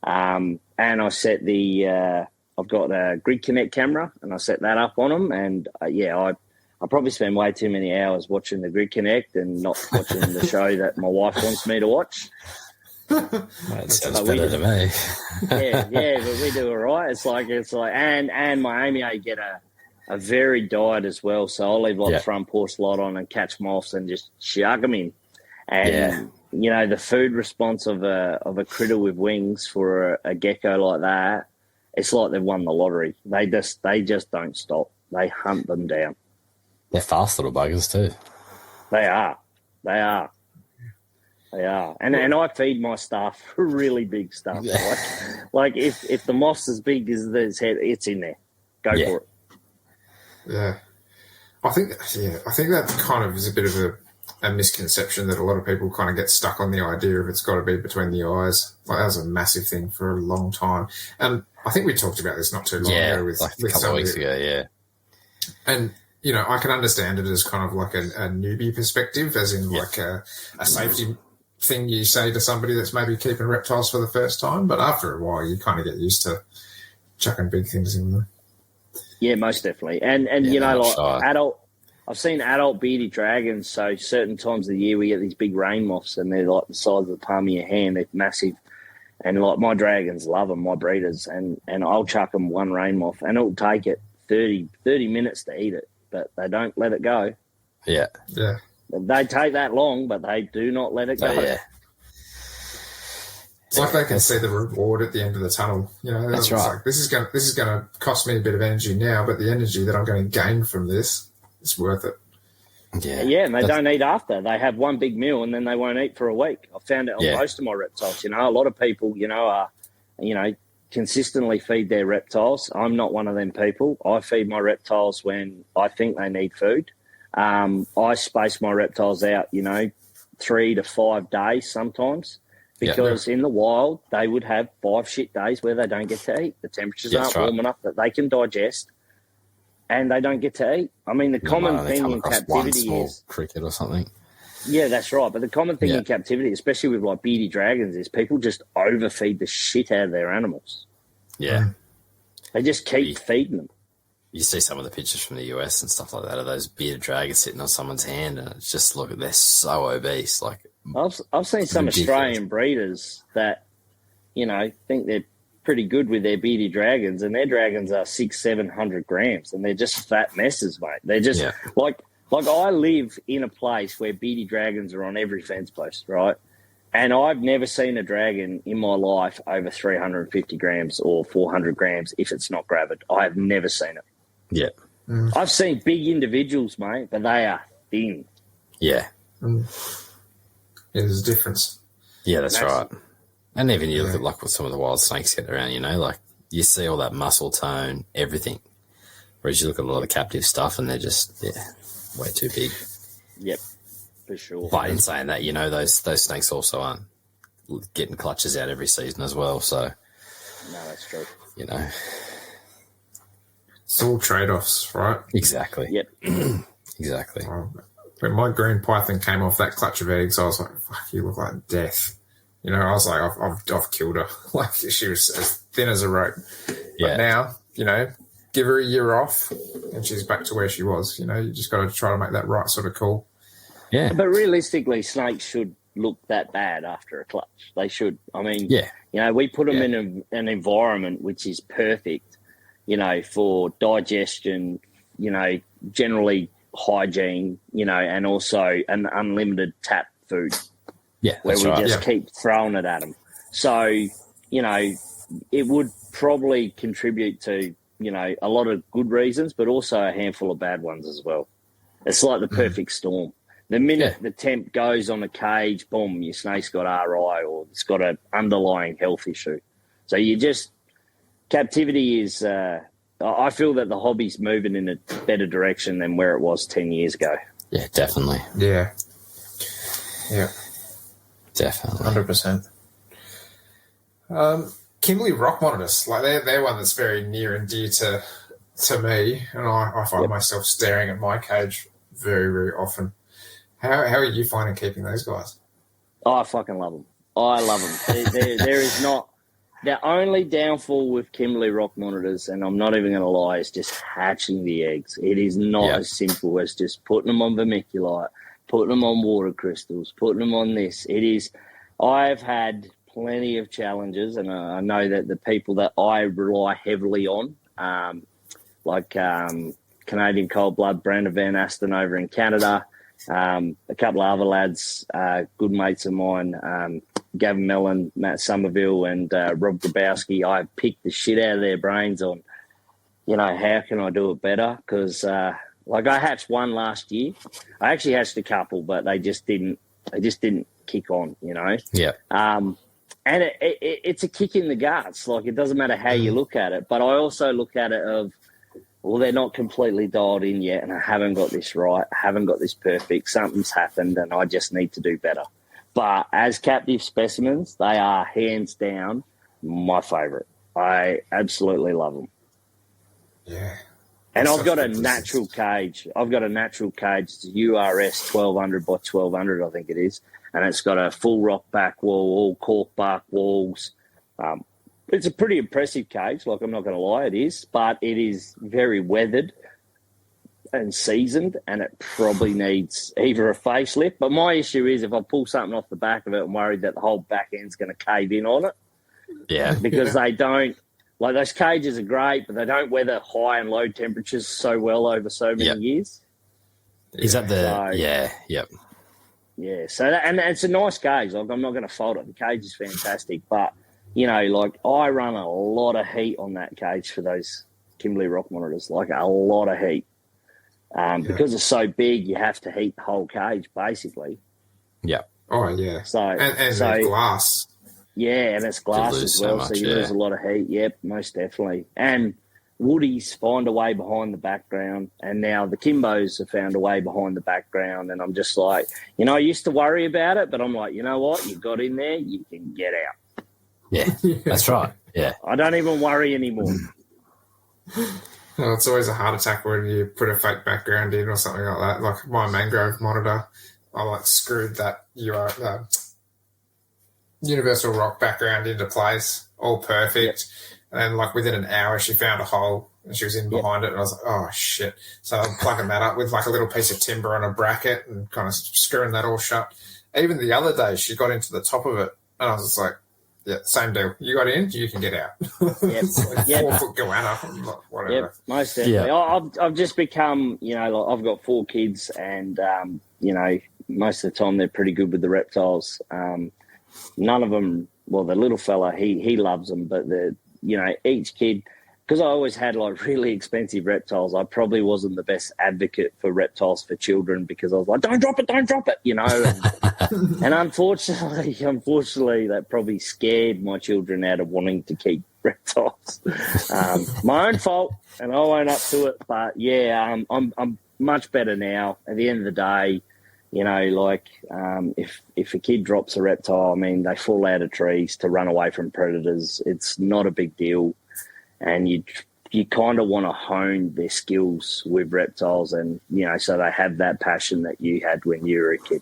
And I set I've got a Grid Connect camera and I set that up on them. And I probably spend way too many hours watching the Grid Connect and not watching the show that my wife wants me to watch. That sounds better to me. But we do all right. It's like, and my Amie get a varied diet as well, so I'll leave the front porch light on and catch moths and just shark them in. And the food response of a critter with wings for a gecko like that, it's like they've won the lottery. They just don't stop. They hunt them down. They're fast little buggers too. They are. And I feed my staff really big stuff. If the moth's as big as its head, it's in there. Go for it. Yeah, I think that kind of is a bit of a misconception that a lot of people kind of get stuck on the idea of it's got to be between the eyes. That was a massive thing for a long time, and I think we talked about this not too long ago with a couple of weeks ago. Yeah, and I can understand it as kind of like a newbie perspective, as in a safety thing you say to somebody that's maybe keeping reptiles for the first time, but after a while you kind of get used to chucking big things in them. Yeah, most definitely. And adult I've seen adult bearded dragons. So certain times of the year we get these big rain moths, and they're like the size of the palm of your hand. They're massive, and like my dragons love them, my breeders, and I'll chuck them one rain moth, and it'll take it 30 minutes to eat it, but they don't let it go. Yeah. They take that long, but they do not let it go. Yeah. It's like they can see the reward at the end of the tunnel. You know, that's right. Like, this is going to cost me a bit of energy now, but the energy that I'm going to gain from this is worth it. Yeah, and they don't eat after. They have one big meal and then they won't eat for a week. I found it on most of my reptiles. You know, a lot of people, consistently feed their reptiles. I'm not one of them people. I feed my reptiles when I think they need food. I space my reptiles out, 3 to 5 days sometimes. Because in the wild, they would have 5 shit days where they don't get to eat. The temperatures aren't warm enough that they can digest, and they don't get to eat. I mean, the common thing in captivity is cricket or something. Yeah, that's right. But the common thing in captivity, especially with like bearded dragons, is people just overfeed the shit out of their animals. Yeah, they just keep feeding them. You see some of the pictures from the US and stuff like that of those bearded dragons sitting on someone's hand, and it's just they're so obese. Like I've seen some Australian breeders that think they're pretty good with their bearded dragons, and their dragons are 600-700 grams, and they're just fat messes, mate. They're just like I live in a place where bearded dragons are on every fence post, right? And I've never seen a dragon in my life over 350 grams or 400 grams if it's not gravid. I have never seen it. Yeah. I've seen big individuals, mate, but they are thin. Yeah. Yeah, there's a difference. Yeah, that's right. And even you look at what some of the wild snakes get around, you see all that muscle tone, everything. Whereas you look at a lot of the captive stuff and they're just, way too big. Yep, for sure. But in saying that, those snakes also aren't getting clutches out every season as well. So, no, that's true. It's all trade-offs, right? Exactly. Yep. Exactly. When my green python came off that clutch of eggs, I was like, fuck, you look like death. I was like, I've killed her. Like, she was as thin as a rope. But now, give her a year off and she's back to where she was. You just got to try to make that right sort of call. Yeah. But realistically, snakes should look that bad after a clutch. They should. I mean, we put them in an environment which is perfect, for digestion, generally hygiene, and also an unlimited tap food. Yeah, where we just keep throwing it at them. So, it would probably contribute to, a lot of good reasons, but also a handful of bad ones as well. It's like the perfect storm. The minute the temp goes on a cage, boom, your snake's got RI or it's got an underlying health issue. So captivity is, I feel that the hobby's moving in a better direction than where it was 10 years ago. Yeah, definitely. Yeah. Yeah. Definitely. 100%. Kimberley rock monitors, like they're one that's very near and dear to me, and I find myself staring at my cage very, very often. How are you finding keeping those guys? Oh, I fucking love them. I love them. There is not... The only downfall with Kimberley rock monitors, and I'm not even going to lie, is just hatching the eggs. It is not as simple as just putting them on vermiculite, putting them on water crystals, putting them on this. It is... I've had plenty of challenges, and I know that the people that I rely heavily on, Canadian Cold Blood, Brandon Van Asten over in Canada, a couple of other lads, good mates of mine, Gavin Mellon, Matt Somerville, and Rob Grabowski. I picked the shit out of their brains on, how can I do it better? Because, I hatched one last year. I actually hatched a couple, but they just didn't kick on, Yeah. And it's a kick in the guts. Like, it doesn't matter how you look at it. But I also look at it of, well, they're not completely dialed in yet, and I haven't got this right, haven't got this perfect. Something's happened, and I just need to do better. But as captive specimens, they are hands down my favourite. I absolutely love them. Yeah. And I've got a natural cage. It's a URS 1200 by 1200, I think it is. And it's got a full rock back wall, all cork bark walls. It's a pretty impressive cage, like I'm not going to lie, it is. But it is very weathered. and seasoned, and it probably needs either a facelift. But my issue is if I pull something off the back of it, I'm worried that the whole back end's going to cave in on it. Yeah. Because they don't, like those cages are great, but they don't weather high and low temperatures so well over so many years. Is that the, yep. Yeah, so and it's a nice cage. Like, I'm not going to fault it. The cage is fantastic, but like I run a lot of heat on that cage for those Kimberley rock monitors, like a lot of heat. Because it's so big, you have to heat the whole cage basically. Yeah. Oh yeah. So and so, glass. Yeah, and it's glass as well, so you lose a lot of heat. Yep, most definitely. And Woodies find a way behind the background, and now the Kimbos have found a way behind the background, and I'm just like, I used to worry about it, but I'm like, you know what? You got in there, you can get out. Yeah, that's right. Yeah. I don't even worry anymore. Well, it's always a heart attack when you put a fake background in or something like that. Like my Mangrove monitor, I screwed that Universal Rock background into place, all perfect. Yep. And within an hour, she found a hole and she was in behind it. And I was like, oh, shit. So I'm plugging that up with a little piece of timber on a bracket and kind of screwing that all shut. Even the other day, she got into the top of it. And I was just like, yeah, same deal. You got in, you can get out. Yep. It's 4-foot goanna, whatever. Yep, most definitely. Yeah. I've just become, I've got 4 kids and, most of the time they're pretty good with the reptiles. None of them, well, the little fella, he loves them, but each kid, because I always had really expensive reptiles, I probably wasn't the best advocate for reptiles for children because I was like, don't drop it, and unfortunately that probably scared my children out of wanting to keep reptiles. My own fault, and I won't up to it, but I'm much better now. At the end of the day, if a kid drops a reptile, I mean, they fall out of trees to run away from predators. It's not a big deal. And you kind of want to hone their skills with reptiles and, so they have that passion that you had when you were a kid.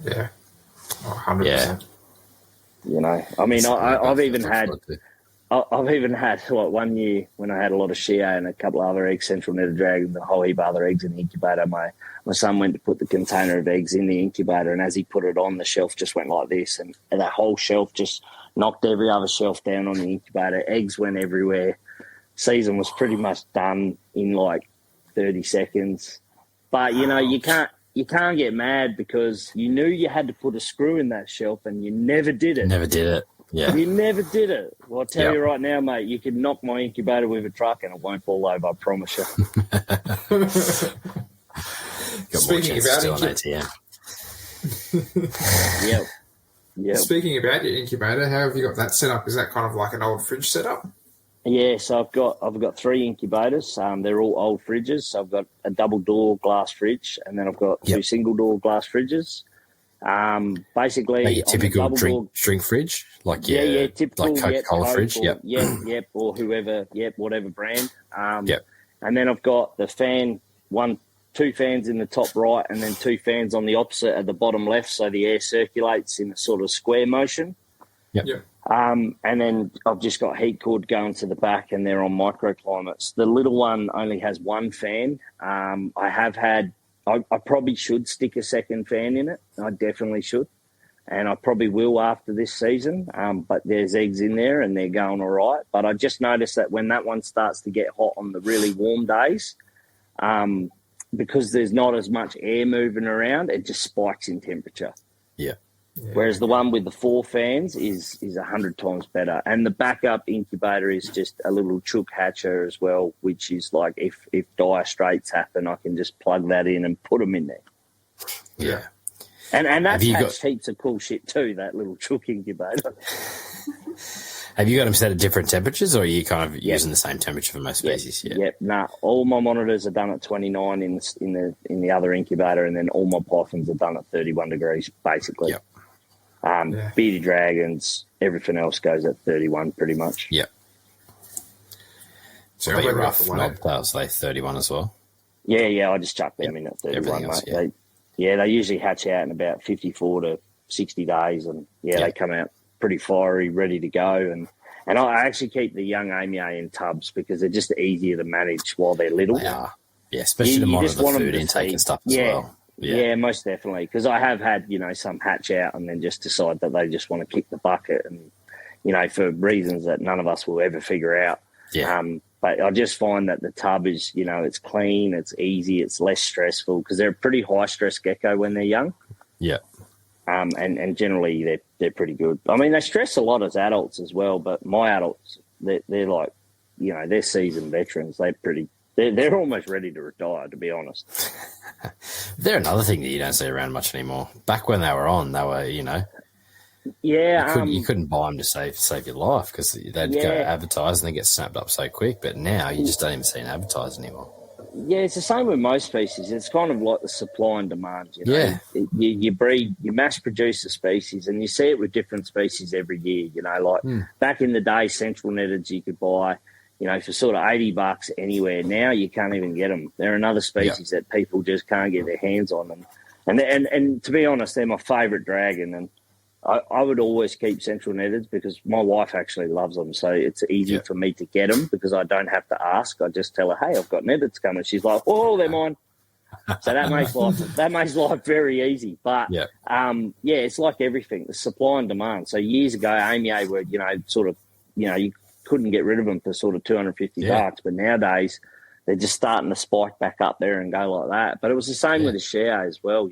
Yeah. 100%. Yeah. I mean, I've even had one year when I had a lot of Shea and a couple of other eggs, central nether dragons, and a whole heap of other eggs in the incubator. My son went to put the container of eggs in the incubator, and as he put it on, the shelf just went like this, and that whole shelf just knocked every other shelf down on the incubator. Eggs went everywhere. Season was pretty much done in 30 seconds. But, you can't get mad because you knew you had to put a screw in that shelf and you never did it. Never did it. Yeah. You never did it. Well, I'll tell you right now, mate, you could knock my incubator with a truck and it won't fall over, I promise you. Speaking about ATM. Yep. Speaking about your incubator, how have you got that set up? Is that kind of like an old fridge setup? Yeah, so I've got 3 incubators. They're all old fridges. So I've got a double door glass fridge, and then I've got 2 single door glass fridges. Basically, your typical drink fridge, typical Coca-Cola fridge. Yep, or whoever, whatever brand. And then I've got the fan, 2 fans in the top right, and then 2 fans on the opposite at the bottom left, so the air circulates in a sort of square motion. Yep. And then I've just got heat cord going to the back, and they're on microclimates. The little one only has 1 fan. I probably should stick a second fan in it. I definitely should. And I probably will after this season. But there's eggs in there and they're going all right. But I just noticed that when that one starts to get hot on the really warm days, because there's not as much air moving around, it just spikes in temperature. Yeah. Whereas the one with the 4 fans is 100 times better. And the backup incubator is just a little chook hatcher as well, which is if dire straits happen, I can just plug that in and put them in there. Yeah. And that's hatched heaps of cool shit too, that little chook incubator. Have you got them set at different temperatures, or are you kind of using the same temperature for most species? Yep. Nah, all my monitors are done at 29 in the other incubator, and then all my pythons are done at 31 degrees, basically. Yep. Bearded dragons, everything else goes at 31 pretty much. Yep. So your rough knobtails, they 31 as well? Yeah, I just chuck them in at 31, else, mate. They usually hatch out in about 54 to 60 days, and they come out pretty fiery, ready to go. And I actually keep the young amia in tubs because they're just easier to manage while they're little. They are. Yeah, especially to monitor the food intake and stuff as well. Yeah, most definitely. Because I have had, some hatch out and then just decide that they just want to kick the bucket and, for reasons that none of us will ever figure out. Yeah. But I just find that the tub is, it's clean, it's easy, it's less stressful because they're a pretty high-stress gecko when they're young. Yeah. And generally they're pretty good. I mean, they stress a lot as adults as well, but my adults, they're like, they're seasoned veterans. They're almost ready to retire, to be honest. They're another thing that you don't see around much anymore. Back when they were on, they were, Yeah, you couldn't buy them to save your life because they'd go advertise and they get snapped up so quick. But now you just don't even see them advertised anymore. Yeah, it's the same with most species. It's kind of like the supply and demand. Yeah. You mass produce a species and you see it with different species every year. Back in the day, central netteds you could buy, for sort of $80 anywhere. Now you can't even get them. They're another species that people just can't get their hands on them. And to be honest, they're my favourite dragon. And I would always keep central netteds because my wife actually loves them. So it's easy for me to get them because I don't have to ask. I just tell her, hey, I've got netteds coming. She's like, oh, they're mine. So that makes life very easy. But, it's like everything, the supply and demand. So years ago, AMA were, you couldn't get rid of them for sort of $250. But nowadays, they're just starting to spike back up there and go like that. But it was the same with the Shea as well,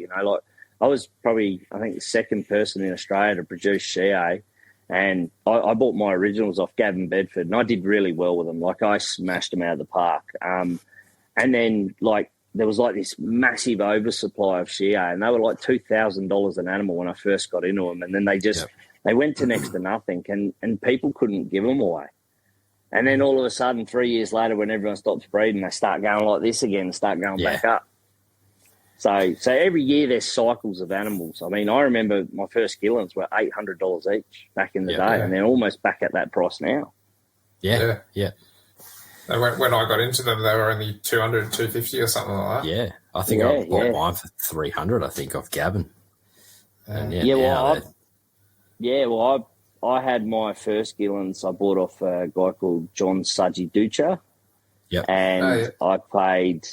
I was probably, I think, the second person in Australia to produce Shea, and I bought my originals off Gavin Bedford, and I did really well with them. I smashed them out of the park. And then, there was, this massive oversupply of Shea, and they were $2,000 an animal when I first got into them, and then they went to next to nothing, and people couldn't give them away. And then all of a sudden, 3 years later, when everyone stops breeding, they start going like this again and start going back up. So every year there's cycles of animals. I mean, I remember my first Gillans were $800 each back in the day, and they're almost back at that price now. Yeah. When I got into them, they were only $200, $250 or something like that. Yeah, I think I bought mine for $300. I think off Gavin. And I had my first Gillans. I bought off a guy called John Sudgy Ducha. Yep. And I paid,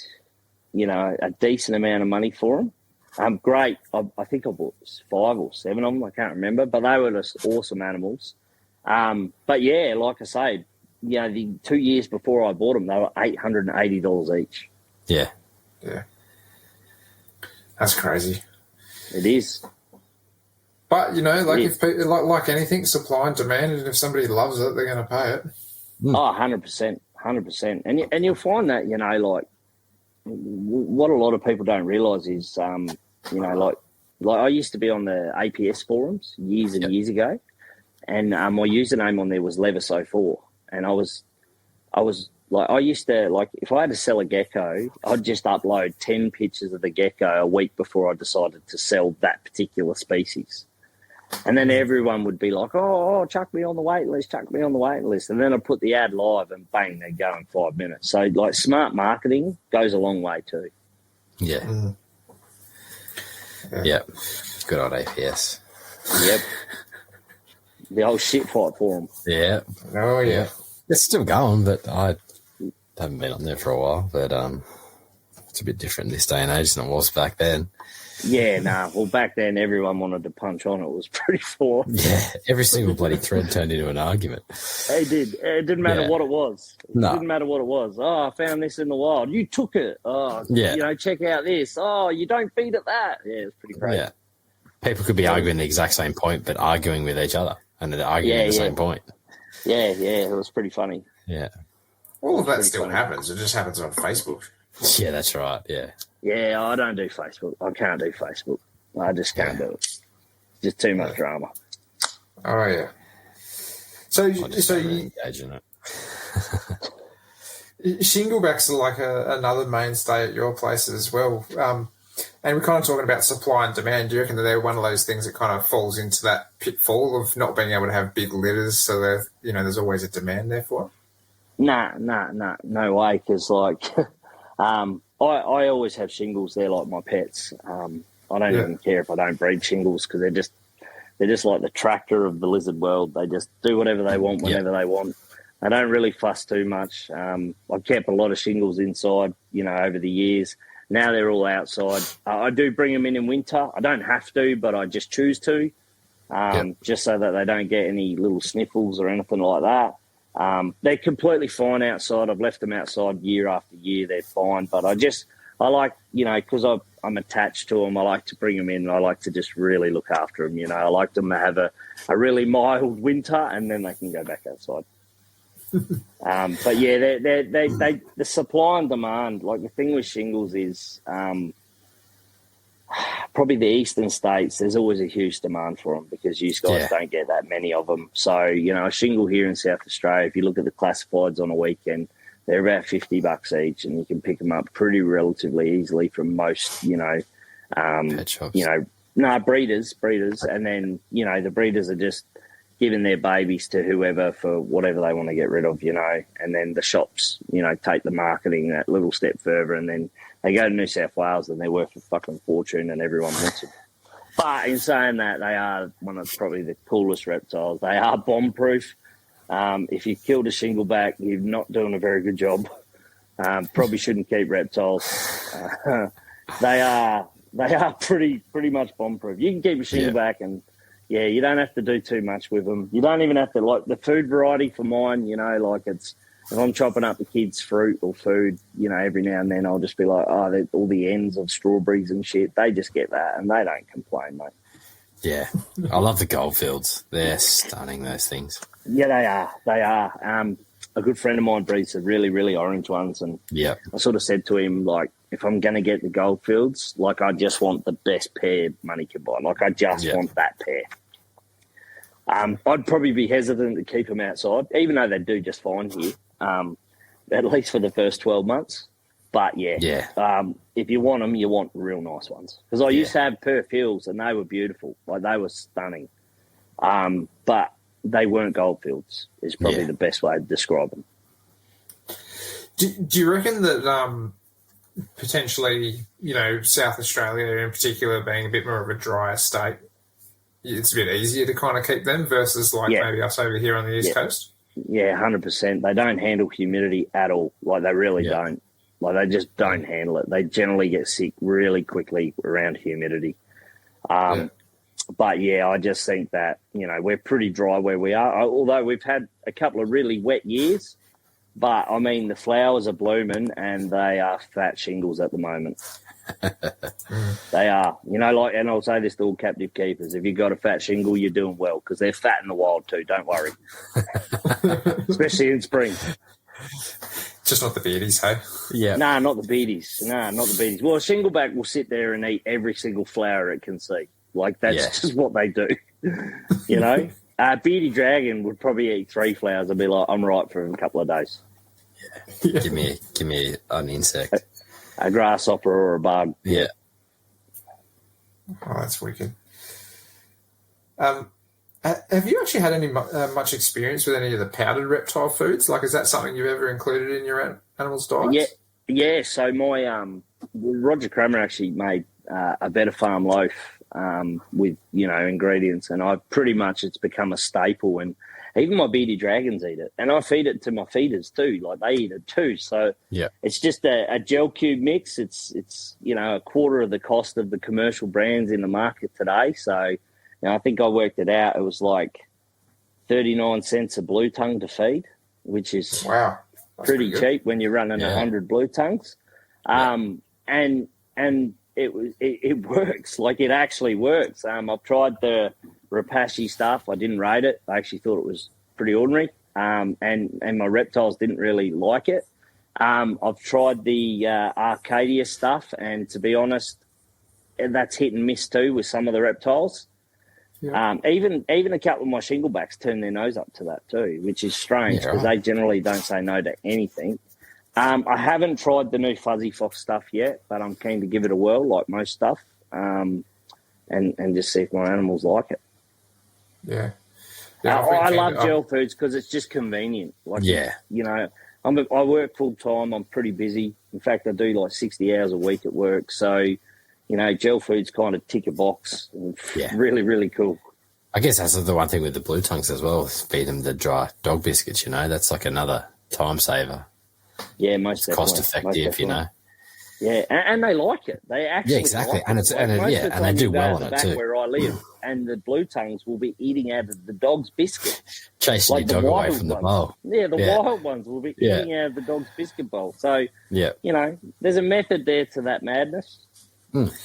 a decent amount of money for them. Great. I think I bought 5 or 7 of them. I can't remember, but they were just awesome animals. But yeah, like I say, the 2 years before I bought them, they were $880 each. Yeah. Yeah. That's crazy. It is. But, if people, like anything, supply and demand, and if somebody loves it, they're going to pay it. Oh, 100%. 100%. And you'll find that, what a lot of people don't realise is, I used to be on the APS forums years and years ago, and my username on there was Levis04, and I used to, if I had to sell a gecko, I'd just upload 10 pictures of the gecko a week before I decided to sell that particular species. And then everyone would be like, oh, chuck me on the wait list, chuck me on the wait list. And then I'd put the ad live and bang, they'd go in 5 minutes. So, smart marketing goes a long way too. Yeah. Mm. Yep. Good old APS. Yep. The old shit fight forum. Yeah. Oh, yeah. It's still going, but I haven't been on there for a while. But it's a bit different this day and age than it was back then. Yeah, nah. Well, back then, everyone wanted to punch on. It was pretty full. Yeah, every single bloody thread turned into an argument. It did. It didn't matter what it was. It didn't matter what it was. Oh, I found this in the wild. You took it. Oh, check out this. Oh, you don't feed it that. Yeah, it's pretty crazy. Yeah. People could be arguing the exact same point, but arguing with each other, and they're arguing the same point. Yeah, it was pretty funny. Yeah. All of that still happens. It just happens on Facebook. Yeah, that's right. Yeah. Yeah, I don't do Facebook. I can't do Facebook. I just can't do it. It's just too much drama. Oh, yeah. So you engage in it. Shinglebacks are like another mainstay at your places as well. And we're kind of talking about supply and demand. Do you reckon that they're one of those things that kind of falls into that pitfall of not being able to have big litters, so there's always a demand there for it? No way, because I always have shingles. They're like my pets. I don't even care if I don't breed shingles because they're just like the tractor of the lizard world. They just do whatever they want whenever they want. I don't really fuss too much. I've kept a lot of shingles inside, over the years. Now they're all outside. I do bring them in winter. I don't have to, but I just choose to, just so that they don't get any little sniffles or anything like that. They're completely fine outside. I've left them outside year after year. They're fine. But I like, because I'm attached to them, I like to bring them in. I like to just really look after them. I like them to have a really mild winter, and then they can go back outside. But yeah, they the supply and demand. Like the thing with shingles is probably the eastern states. There's always a huge demand for them because you guys don't get that many of them. So a shingle here in South Australia, if you look at the classifieds on a weekend, they're about $50 each, and you can pick them up pretty relatively easily from most pet shops. Breeders, and then the breeders are just giving their babies to whoever for whatever they want to get rid of, and then the shops, take the marketing that little step further, and then they go to New South Wales and they're worth a fucking fortune and everyone wants them. But in saying that, they are one of probably the coolest reptiles. They are bomb-proof. If you've killed a shingleback, you're not doing a very good job. Probably shouldn't keep reptiles. They are pretty much bomb-proof. You can keep a shingleback and you don't have to do too much with them. You don't even have to, like the food variety for mine, it's, if I'm chopping up the kids' fruit or food, every now and then I'll just be like, all the ends of strawberries and shit, they just get that and they don't complain, mate. Yeah. I love the goldfields. They're stunning, those things. Yeah, they are. A good friend of mine breeds the really, really orange ones, and I sort of said to him, like, if I'm going to get the goldfields, like, I just want the best pair money can buy. Like, I just want that pair. I'd probably be hesitant to keep them outside, even though they do just fine here, at least for the first 12 months. But, if you want them, you want real nice ones. Because I used to have Perth Hills, and they were beautiful. Like, they were stunning. But they weren't goldfields is probably the best way to describe them. Do you reckon that potentially, South Australia in particular being a bit more of a drier state, it's a bit easier to kind of keep them versus maybe us over here on the East Coast? Yeah, 100%. They don't handle humidity at all. Like, they really don't. Like, they just don't handle it. They generally get sick really quickly around humidity. But, I just think that, we're pretty dry where we are, although we've had a couple of really wet years. But, I mean, the flowers are blooming and they are fat shingles at the moment. They are. And I'll say this to all captive keepers, if you've got a fat shingle, you're doing well because they're fat in the wild too, don't worry. Especially in spring. Just not the beardies, hey? Yeah. No, not the beardies. Well, a shingleback will sit there and eat every single flower it can see. Like, that's just what they do, Beardy dragon would probably eat 3 flowers and be like, I'm right for a couple of days. Yeah. Give me an insect. A grasshopper or a bug. Yeah. Oh, that's wicked. Have you actually had any much experience with any of the powdered reptile foods? Like, is that something you've ever included in your animals' diets? Yeah. So my Roger Kramer actually made a Better Farm loaf with ingredients, and it's become a staple. And even my beardy dragons eat it, and I feed it to my feeders too. Like, they eat it too. So it's just a gel cube mix. It's a quarter of the cost of the commercial brands in the market today. So I think I worked it out. It was like 39 cents a blue tongue to feed, which is pretty cheap when you're running 100 blue tongues. And it works. Like, it actually works. I've tried the Rapashi stuff. I didn't rate it. I actually thought it was pretty ordinary. And my reptiles didn't really like it. I've tried the Arcadia stuff, and to be honest, that's hit and miss too with some of the reptiles. Yeah. Even a couple of my shinglebacks turn their nose up to that too, which is strange because they generally don't say no to anything. I haven't tried the new Fuzzy Fox stuff yet, but I'm keen to give it a whirl, like most stuff, and just see if my animals like it. Yeah. I love gel foods because it's just convenient. Like, I work full time. I'm pretty busy. In fact, I do like 60 hours a week at work. So, gel foods kind of tick a box. Really, really cool. I guess that's the one thing with the blue tongues as well. Is feed them the dry dog biscuits. That's like another time saver. Yeah, most definitely. Cost effective. Yeah, and they like it. They actually exactly, like and it. and they do well on it too. Where I live, and the blue tongues will be eating out of the dog's biscuit, chasing your dog away from the bowl. Yeah, the wild ones will be eating out of the dog's biscuit bowl. So there's a method there to that madness. Mm.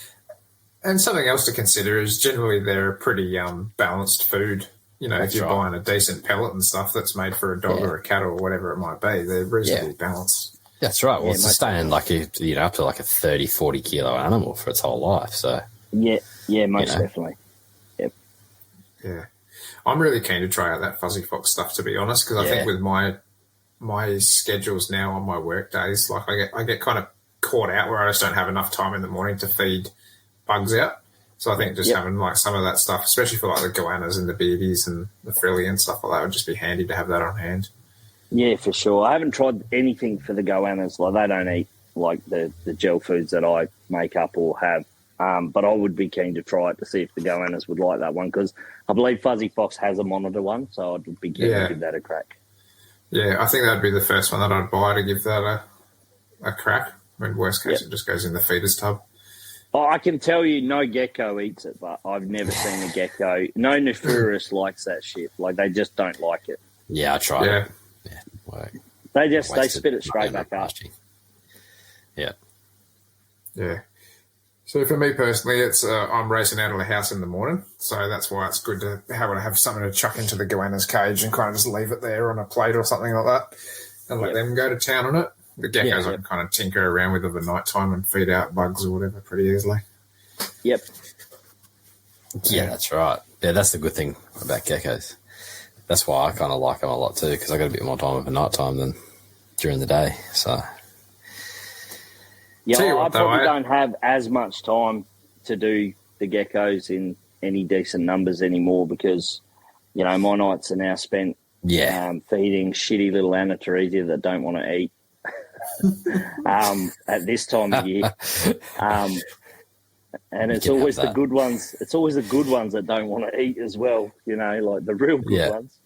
And something else to consider is generally they're a pretty balanced food. If you're buying a decent pellet and stuff that's made for a dog or a cat or whatever it might be, they're reasonably balanced. That's right. Well, sustain up to like a 30, 40 kilo animal for its whole life. So most definitely. Yep. Yeah, I'm really keen to try out that fuzzy fox stuff, to be honest, because I think with my schedules now on my work days, like I get kind of caught out where I just don't have enough time in the morning to feed bugs out. So I think just having like some of that stuff, especially for like the goannas and the beardies and the frilly and stuff like that, would just be handy to have that on hand. Yeah, for sure. I haven't tried anything for the goannas. Like, they don't eat like the gel foods that I make up or have. But I would be keen to try it to see if the goannas would like that one, because I believe Fuzzy Fox has a monitor one, so I'd be keen to give that a crack. Yeah, I think that'd be the first one that I'd buy to give that a crack. I mean, worst case, it just goes in the feeders tub. Oh, I can tell you no gecko eats it, but I've never seen a gecko. No Nephurus likes that shit. Like, they just don't like it. Yeah, I tried it. They spit it straight back up. Yeah. Yeah. So for me personally, it's I'm racing out of the house in the morning, so that's why it's good to have something to chuck into the goanna's cage and kind of just leave it there on a plate or something like that, and let them go to town on it. The geckos I can kind of tinker around with over night time and feed out bugs or whatever pretty easily. Yep. Yeah, that's right. Yeah, that's the good thing about geckos. That's why I kind of like them a lot too, because I got a bit more time over night time than during the day. So, I probably don't have as much time to do the geckos in any decent numbers anymore, because my nights are now spent feeding shitty little Anateresia that don't want to eat at this time of year. And it's always the good ones. It's always the good ones that don't want to eat as well, like the real good ones.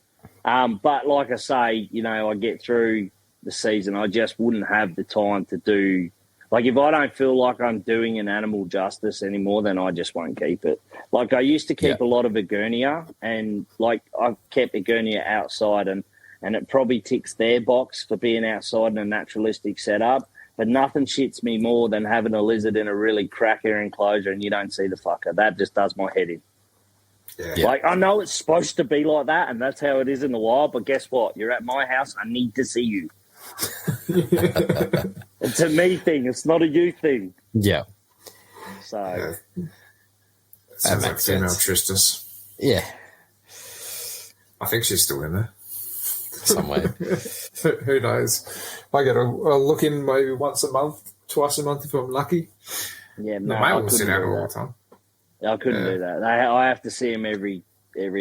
But like I say, I get through the season, I just wouldn't have the time to do, like, if I don't feel like I'm doing an animal justice anymore, then I just won't keep it. Like, I used to keep a lot of Egernia, and like I've kept Egernia outside, and it probably ticks their box for being outside in a naturalistic setup. But nothing shits me more than having a lizard in a really cracker enclosure and you don't see the fucker. That just does my head in. Yeah. Like, I know it's supposed to be like that, and that's how it is in the wild, but guess what? You're at my house. I need to see you. It's a me thing. It's not a you thing. Yeah. So. Sounds like female Tristus. Yeah. I think she's still in there. Somewhere. Who knows? I get a look in maybe once a month, twice a month if I'm lucky. Yeah, no, male will sit out all the time. I couldn't do that. I have to see him every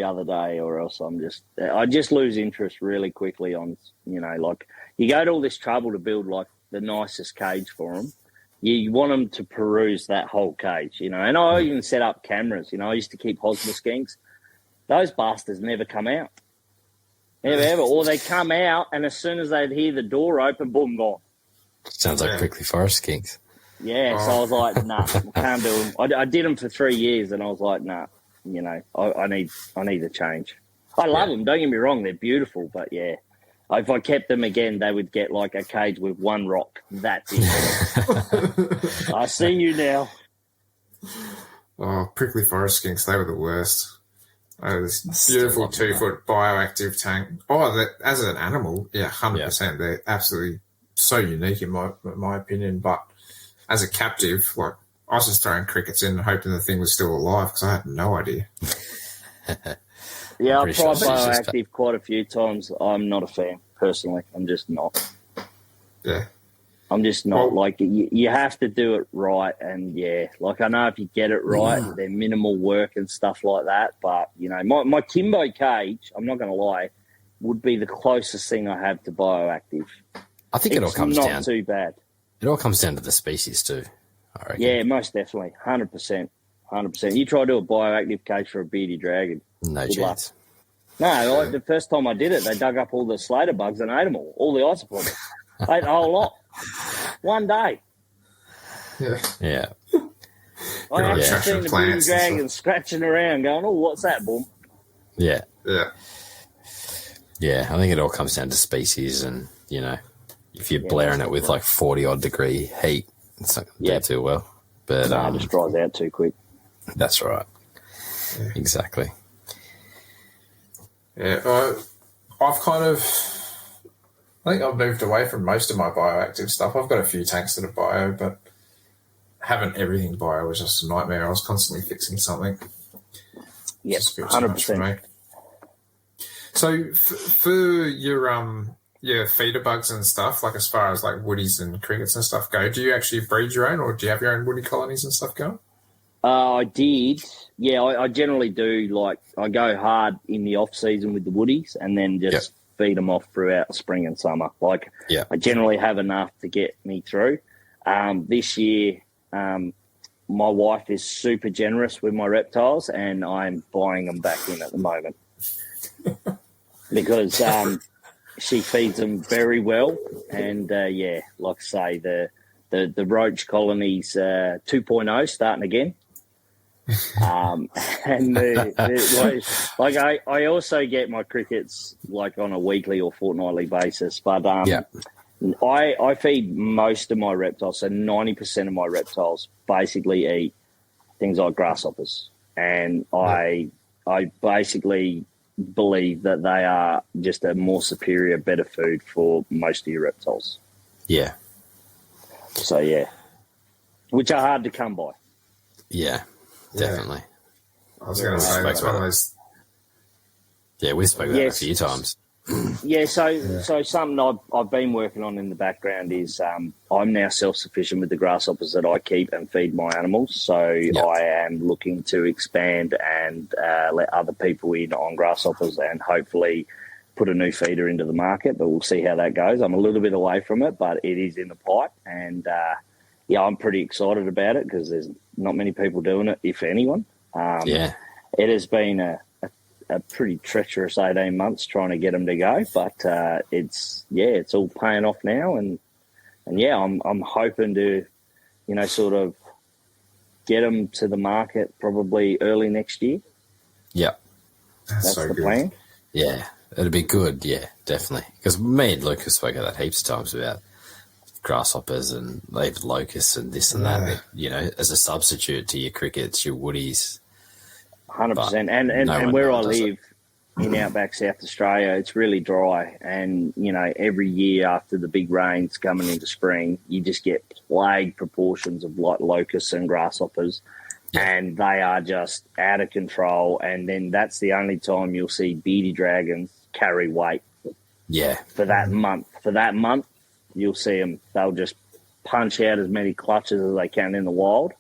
other day, or else I just lose interest really quickly on, like, you go to all this trouble to build like the nicest cage for them. You want them to peruse that whole cage, and I even set up cameras. I used to keep Hosmer skinks. Those bastards never come out. Never, ever. Or they come out, and as soon as they'd hear the door open, boom, gone. Sounds like prickly forest skinks. Yeah, so I was like, nah, can't do them. I did them for 3 years, and I was like, nah, I need a change. I love them, don't get me wrong, they're beautiful, but yeah, if I kept them again, they would get like a cage with one rock. That's it. I see you now. Oh, prickly forest skinks, they were the worst. Oh, this beautiful 2-foot bioactive tank. Oh, as an animal, 100%. They're absolutely so unique in my opinion. But as a captive, like, I was just throwing crickets in and hoping the thing was still alive because I had no idea. Yeah, I've tried bioactive quite a few times. I'm not a fan, personally. I'm just not. Yeah. I'm just not. Like, you have to do it right, and like, I know if you get it right, they're minimal work and stuff like that, but my Kimbo cage, I'm not going to lie, would be the closest thing I have to bioactive. I think it all comes down. It's not too bad. It all comes down to the species too, I reckon. Yeah, most definitely, 100%. 100%. You try to do a bioactive cage for a bearded dragon. No chance. No, the first time I did it, they dug up all the Slater bugs and ate them all the isopods. Ate the whole lot. One day. Yeah. I actually seen the bearded dragon scratching around going, oh, what's that, boom? Yeah. Yeah. Yeah, I think it all comes down to species and, if you're blaring it with like 40-odd degree heat, it's not going to do too well. But it just dries out too quick. That's right. Yeah. Exactly. Yeah, I think I've moved away from most of my bioactive stuff. I've got a few tanks that are bio, but having everything bio was just a nightmare. I was constantly fixing something. Yes, 100%. So for your feeder bugs and stuff, like as far as like woodies and crickets and stuff go, do you actually breed your own, or do you have your own woody colonies and stuff going? I did. Yeah, I generally do. Like, I go hard in the off season with the woodies, and then just feed them off throughout the spring and summer. Like, I generally have enough to get me through. This year, my wife is super generous with my reptiles, and I'm buying them back in at the moment because she feeds them very well. And like I say, the roach colonies 2.0 starting again. And I also get my crickets like on a weekly or fortnightly basis, but I feed most of my reptiles, so 90% of my reptiles basically eat things like grasshoppers, and I basically believe that they are just a more superior, better food for most of your reptiles. Yeah. So which are hard to come by. Yeah. Definitely. I was going to say that's one of those. Yeah, we spoke about it a few times. So something I've been working on in the background is I'm now self-sufficient with the grasshoppers that I keep and feed my animals. So I am looking to expand and let other people in on grasshoppers and hopefully put a new feeder into the market. But we'll see how that goes. I'm a little bit away from it, but it is in the pipe, and I'm pretty excited about it because there's not many people doing it, if anyone. It has been a pretty treacherous 18 months trying to get them to go, but it's all paying off now, and I'm hoping to, sort of get them to the market probably early next year. Yep, that's so the good. plan. Yeah, it'll be good. Yeah, definitely. Because me and Lucas spoke about that heaps of times about grasshoppers and even locusts and this and that. As a substitute to your crickets, your woodies. 100%. And where I live in outback South Australia, it's really dry. And, every year after the big rains coming into spring, you just get plague proportions of like locusts and grasshoppers. Yeah. And they are just out of control. And then that's the only time you'll see bearded dragons carry weight. Yeah. For that month. For that month, you'll see them. They'll just punch out as many clutches as they can in the wild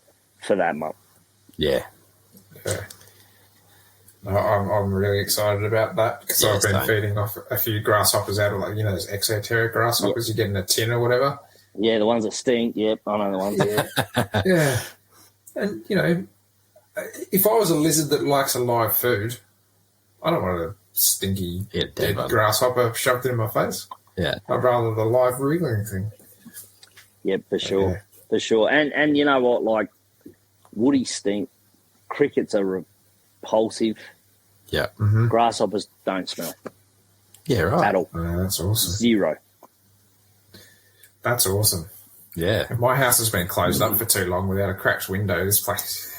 for that month. Yeah. I'm really excited about that because I've been feeding off a few grasshoppers out of those exoteric grasshoppers you get in a tin or whatever. Yeah, the ones that stink. Yep, I know the ones. Yeah. And, if I was a lizard that likes a live food, I don't want a stinky dead grasshopper shoved in my face. Yeah. I'd rather the live wriggling thing. Yep, for sure. Yeah. For sure. And you know what? Like, woodies stink. Crickets are repulsive. Yeah. Mm-hmm. Grasshoppers don't smell. Yeah, right. At all. Oh, that's awesome. 0. That's awesome. Yeah. If my house has been closed up for too long without a cracked window, this place,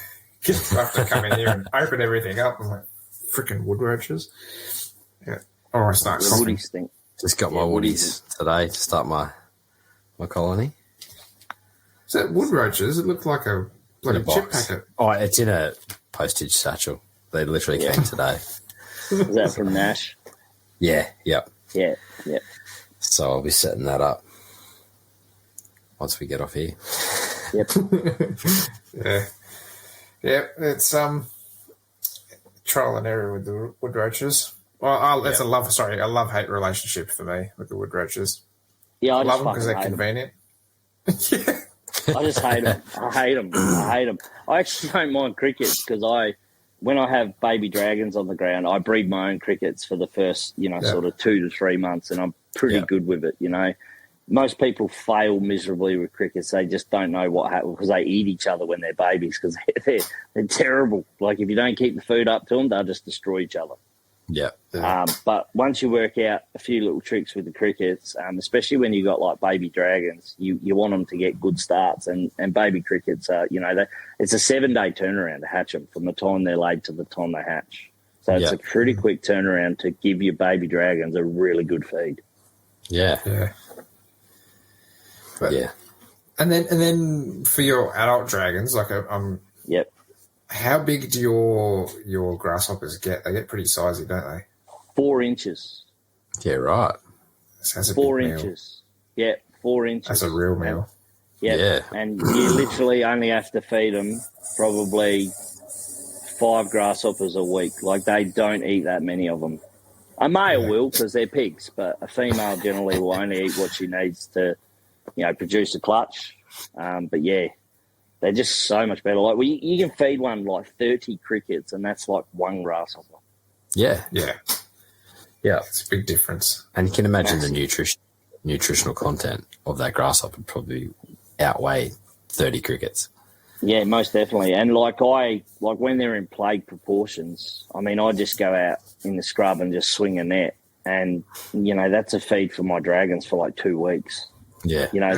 I have to come in here and open everything up. I'm like, freaking wood roaches. Yeah. Or I start coughing. Woodies stink. Just got my woodies today to start my colony. Is that wood roaches? It looked like a chip packet. Oh, it's in a postage satchel. They literally came today. Is that from Nash? Yeah, yep. Yeah. So I'll be setting that up once we get off here. Yep. Yeah, it's trial and error with the wood roaches. Well, it's a love-hate relationship for me with the wood roaches. Yeah, I love them because they're convenient. I just hate them. I hate them. I actually don't mind crickets because when I have baby dragons on the ground, I breed my own crickets for the first, sort of 2 to 3 months, and I'm pretty good with it, Most people fail miserably with crickets. They just don't know what happens because they eat each other when they're babies because they're terrible. Like, if you don't keep the food up to them, they'll just destroy each other. Yeah. But once you work out a few little tricks with the crickets, especially when you got like baby dragons, you want them to get good starts. And baby crickets are, it's a 7-day turnaround to hatch them from the time they're laid to the time they hatch. So it's a pretty quick turnaround to give your baby dragons a really good feed. Yeah. Yeah. But, yeah. And then for your adult dragons, like Yep. how big do your grasshoppers get? They get pretty sizey, don't they? 4 inches. Yeah, right. That's a 4 big meal. inches. Yeah, 4 inches. That's a real meal. Yeah. And you literally only have to feed them probably 5 grasshoppers a week. Like, they don't eat that many of them. A male will because they're pigs, but a female generally will only eat what she needs to, produce a clutch. But yeah, they're just so much better. Like, you can feed one like 30 crickets, and that's like 1 grasshopper. Yeah. Yeah. Yeah. It's a big difference. And you can imagine the nutritional content of that grasshopper probably outweigh 30 crickets. Yeah, most definitely. And like when they're in plague proportions, I just go out in the scrub and just swing a net, and that's a feed for my dragons for like 2 weeks. Yeah. I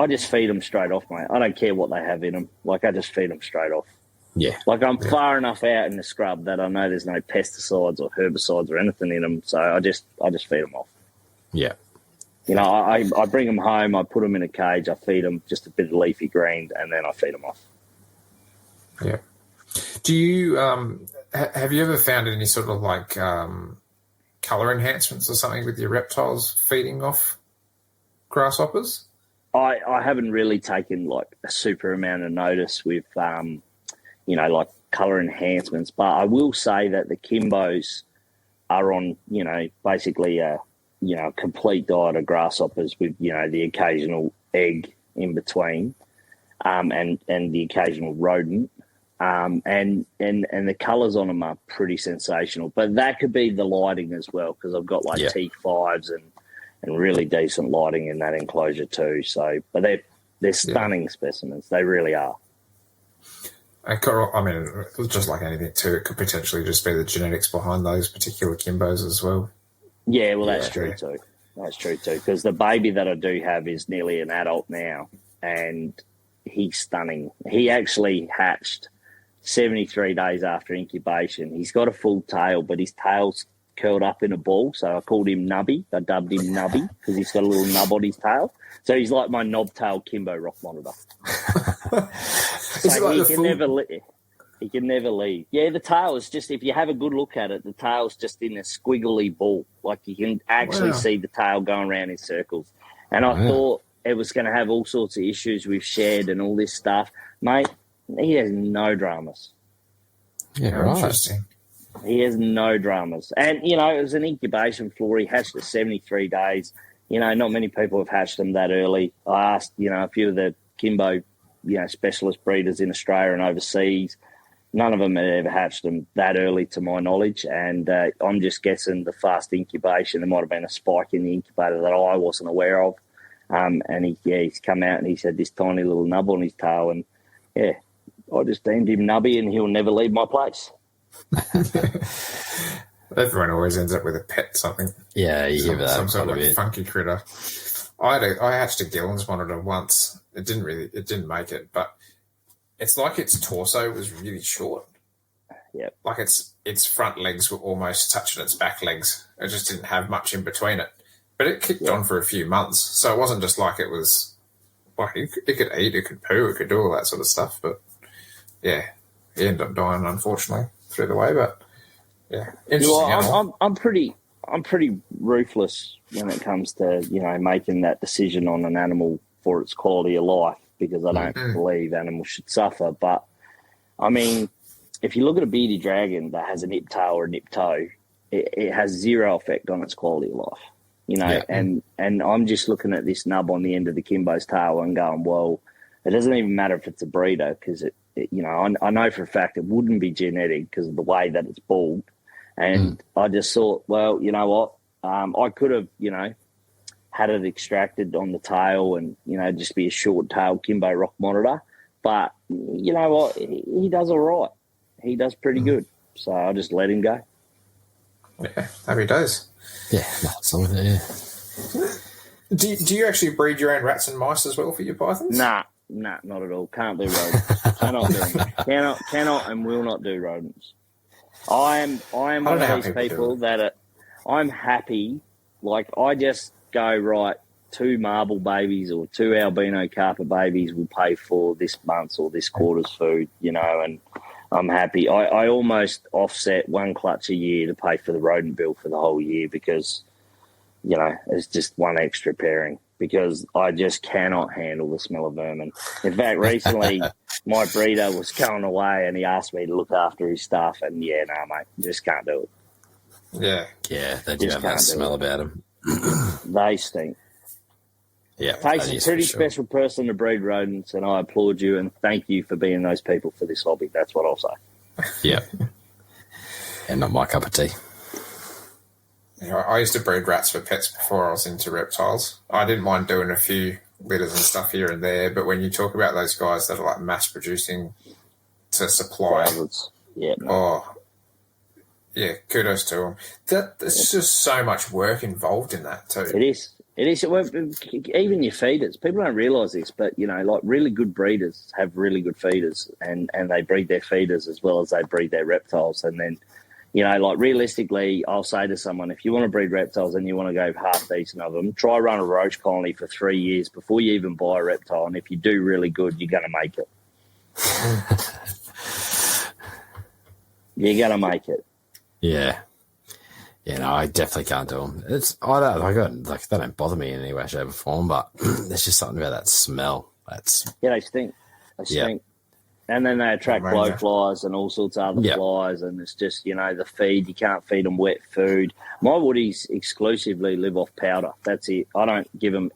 just feed them straight off, mate. I don't care what they have in them. Like, I just feed them straight off. Yeah. Like, I'm far enough out in the scrub that I know there's no pesticides or herbicides or anything in them, so I just feed them off. Yeah. I bring them home, I put them in a cage, I feed them just a bit of leafy green, and then I feed them off. Yeah. Do you have you ever found any sort of like colour enhancements or something with your reptiles feeding off grasshoppers? I haven't really taken like a super amount of notice with like colour enhancements, but I will say that the Kimbos are on basically a complete diet of grasshoppers with the occasional egg in between, and the occasional rodent. And the colours on them are pretty sensational. But that could be the lighting as well, because I've got like T5s and really decent lighting in that enclosure too. So, but they're stunning specimens. They really are. Just like anything too, it could potentially just be the genetics behind those particular Kimbos as well. Yeah, well, that's true too. That's true too, because the baby that I do have is nearly an adult now, and he's stunning. He actually hatched 73 days after incubation. He's got a full tail, but his tail's curled up in a ball, so I called him Nubby. I dubbed him Nubby because he's got a little nub on his tail. So he's like my knob-tailed Kimbo rock monitor. So he can never leave. Yeah, the tail is just, if you have a good look at it, the tail's just in a squiggly ball. Like, you can actually see the tail going around in circles. And I thought it was going to have all sorts of issues with shed and all this stuff. Mate, he has no dramas. Yeah, right. Interesting. He has no dramas. And, it was an incubation floor. He hatched at 73 days. Not many people have hatched them that early. I asked, a few of the Kimbo, specialist breeders in Australia and overseas. None of them had ever hatched them that early, to my knowledge. And I'm just guessing the fast incubation, there might have been a spike in the incubator that I wasn't aware of. And he's come out and he's had this tiny little nub on his tail. And, I just deemed him Nubby, and he'll never leave my place. Everyone always ends up with a pet something. Yeah, you hear that some sort of quite a bit. funky critter. I hatched a Gillen's monitor once. It didn't make it, but it's like its torso was really short. Yep. Like its front legs were almost touching its back legs. It just didn't have much in between it. But it kicked on for a few months, so it wasn't just like it was like it could eat, it could poo, it could do all that sort of stuff. But yeah, he ended up dying, unfortunately, through the way. But yeah, interesting. I'm pretty ruthless when it comes to making that decision on an animal for its quality of life, because I don't believe animals should suffer. But I mean, if you look at a bearded dragon that has a nip tail or a nip toe, it has zero effect on its quality of life. and I'm just looking at this nub on the end of the Kimbo's tail and going, well, it doesn't even matter if it's a breeder because I know for a fact it wouldn't be genetic because of the way that it's bald. And I just thought, well, you know what? I could have, had it extracted on the tail and, just be a short-tailed Kimbo rock monitor. But you know what? He does all right. He does pretty good. So I'll just let him go. Yeah, happy days. Yeah, some of it, yeah. Do you actually breed your own rats and mice as well for your pythons? Nah, not at all. Can't do rodents. Cannot do them. Cannot and will not do rodents. I am one of these people that I'm happy. Like, I just go, right, 2 marble babies or 2 albino carpet babies will pay for this month's or this quarter's food, and I'm happy. I almost offset 1 clutch a year to pay for the rodent bill for the whole year because, it's just 1 extra pairing because I just cannot handle the smell of vermin. In fact, recently my breeder was going away and he asked me to look after his stuff and, mate, just can't do it. Yeah. Yeah, they do have that smell about them. They stink. Yeah, it takes a pretty special person to breed rodents, and I applaud you and thank you for being those people for this hobby. That's what I'll say. Yeah. And not my cup of tea. Yeah, I used to breed rats for pets before I was into reptiles. I didn't mind doing a few litters and stuff here and there, but when you talk about those guys that are like mass producing to supply, kudos to them. There's just so much work involved in that too. It is. Well, even your feeders. People don't realise this, but, like really good breeders have really good feeders and they breed their feeders as well as they breed their reptiles. And then, like realistically, I'll say to someone, if you want to breed reptiles and you want to go half decent of them, try run a roach colony for 3 years before you even buy a reptile. And if you do really good, you're going to make it. You're going to make it. Yeah. Yeah, no, I definitely can't do them. They don't bother me in any way, shape, or form, but there's just something about that smell. They stink. They stink. And then they attract blowflies and all sorts of other flies, and it's just, the feed. You can't feed them wet food. My woodies exclusively live off powder. That's it. I don't give them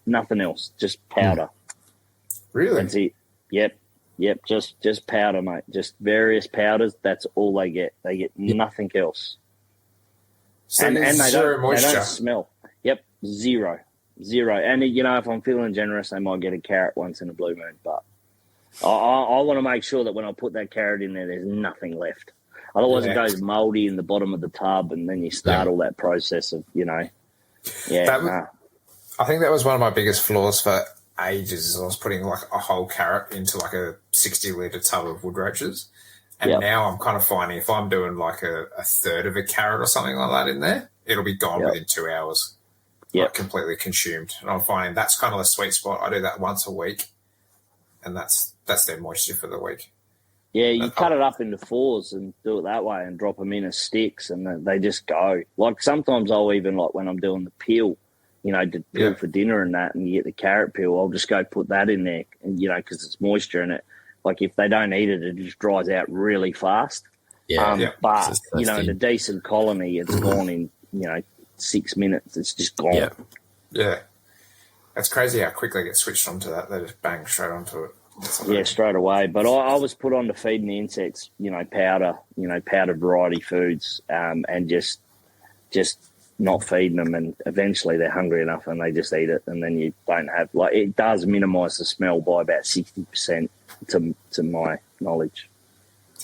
nothing else, just powder. Really? That's it. Yep, just powder, mate. Just various powders. That's all they get. They get nothing else. So and they zero moisture. They don't smell. Yep, zero. And, if I'm feeling generous, they might get a carrot once in a blue moon. But I want to make sure that when I put that carrot in there, there's nothing left. Otherwise, it goes mouldy in the bottom of the tub, and then you start all that process of, I think that was one of my biggest flaws for ages is I was putting like a whole carrot into like a 60-litre tub of wood roaches. And now I'm kind of finding if I'm doing like a third of a carrot or something like that in there, it'll be gone within 2 hours. Like completely consumed. And I'm finding that's kind of the sweet spot. I do that once a week, and that's their moisture for the week. Yeah, you cut it up into 4s and do it that way and drop them in as sticks, and they just go. Like sometimes I'll even, like when I'm doing the peel, to peel for dinner and that, and you get the carrot peel, I'll just go put that in there, and because it's moisture in it. Like if they don't eat it, it just dries out really fast. But, in a decent colony, it's gone in, 6 minutes. It's just gone. Yeah. That's crazy how quickly they get switched onto that. They just bang straight onto it. Yeah, straight away. But I was put on to feeding the insects, powder, powdered variety foods, and just not feeding them. And eventually they're hungry enough and they just eat it. And then you don't have, it does minimise the smell by about 60% to my knowledge.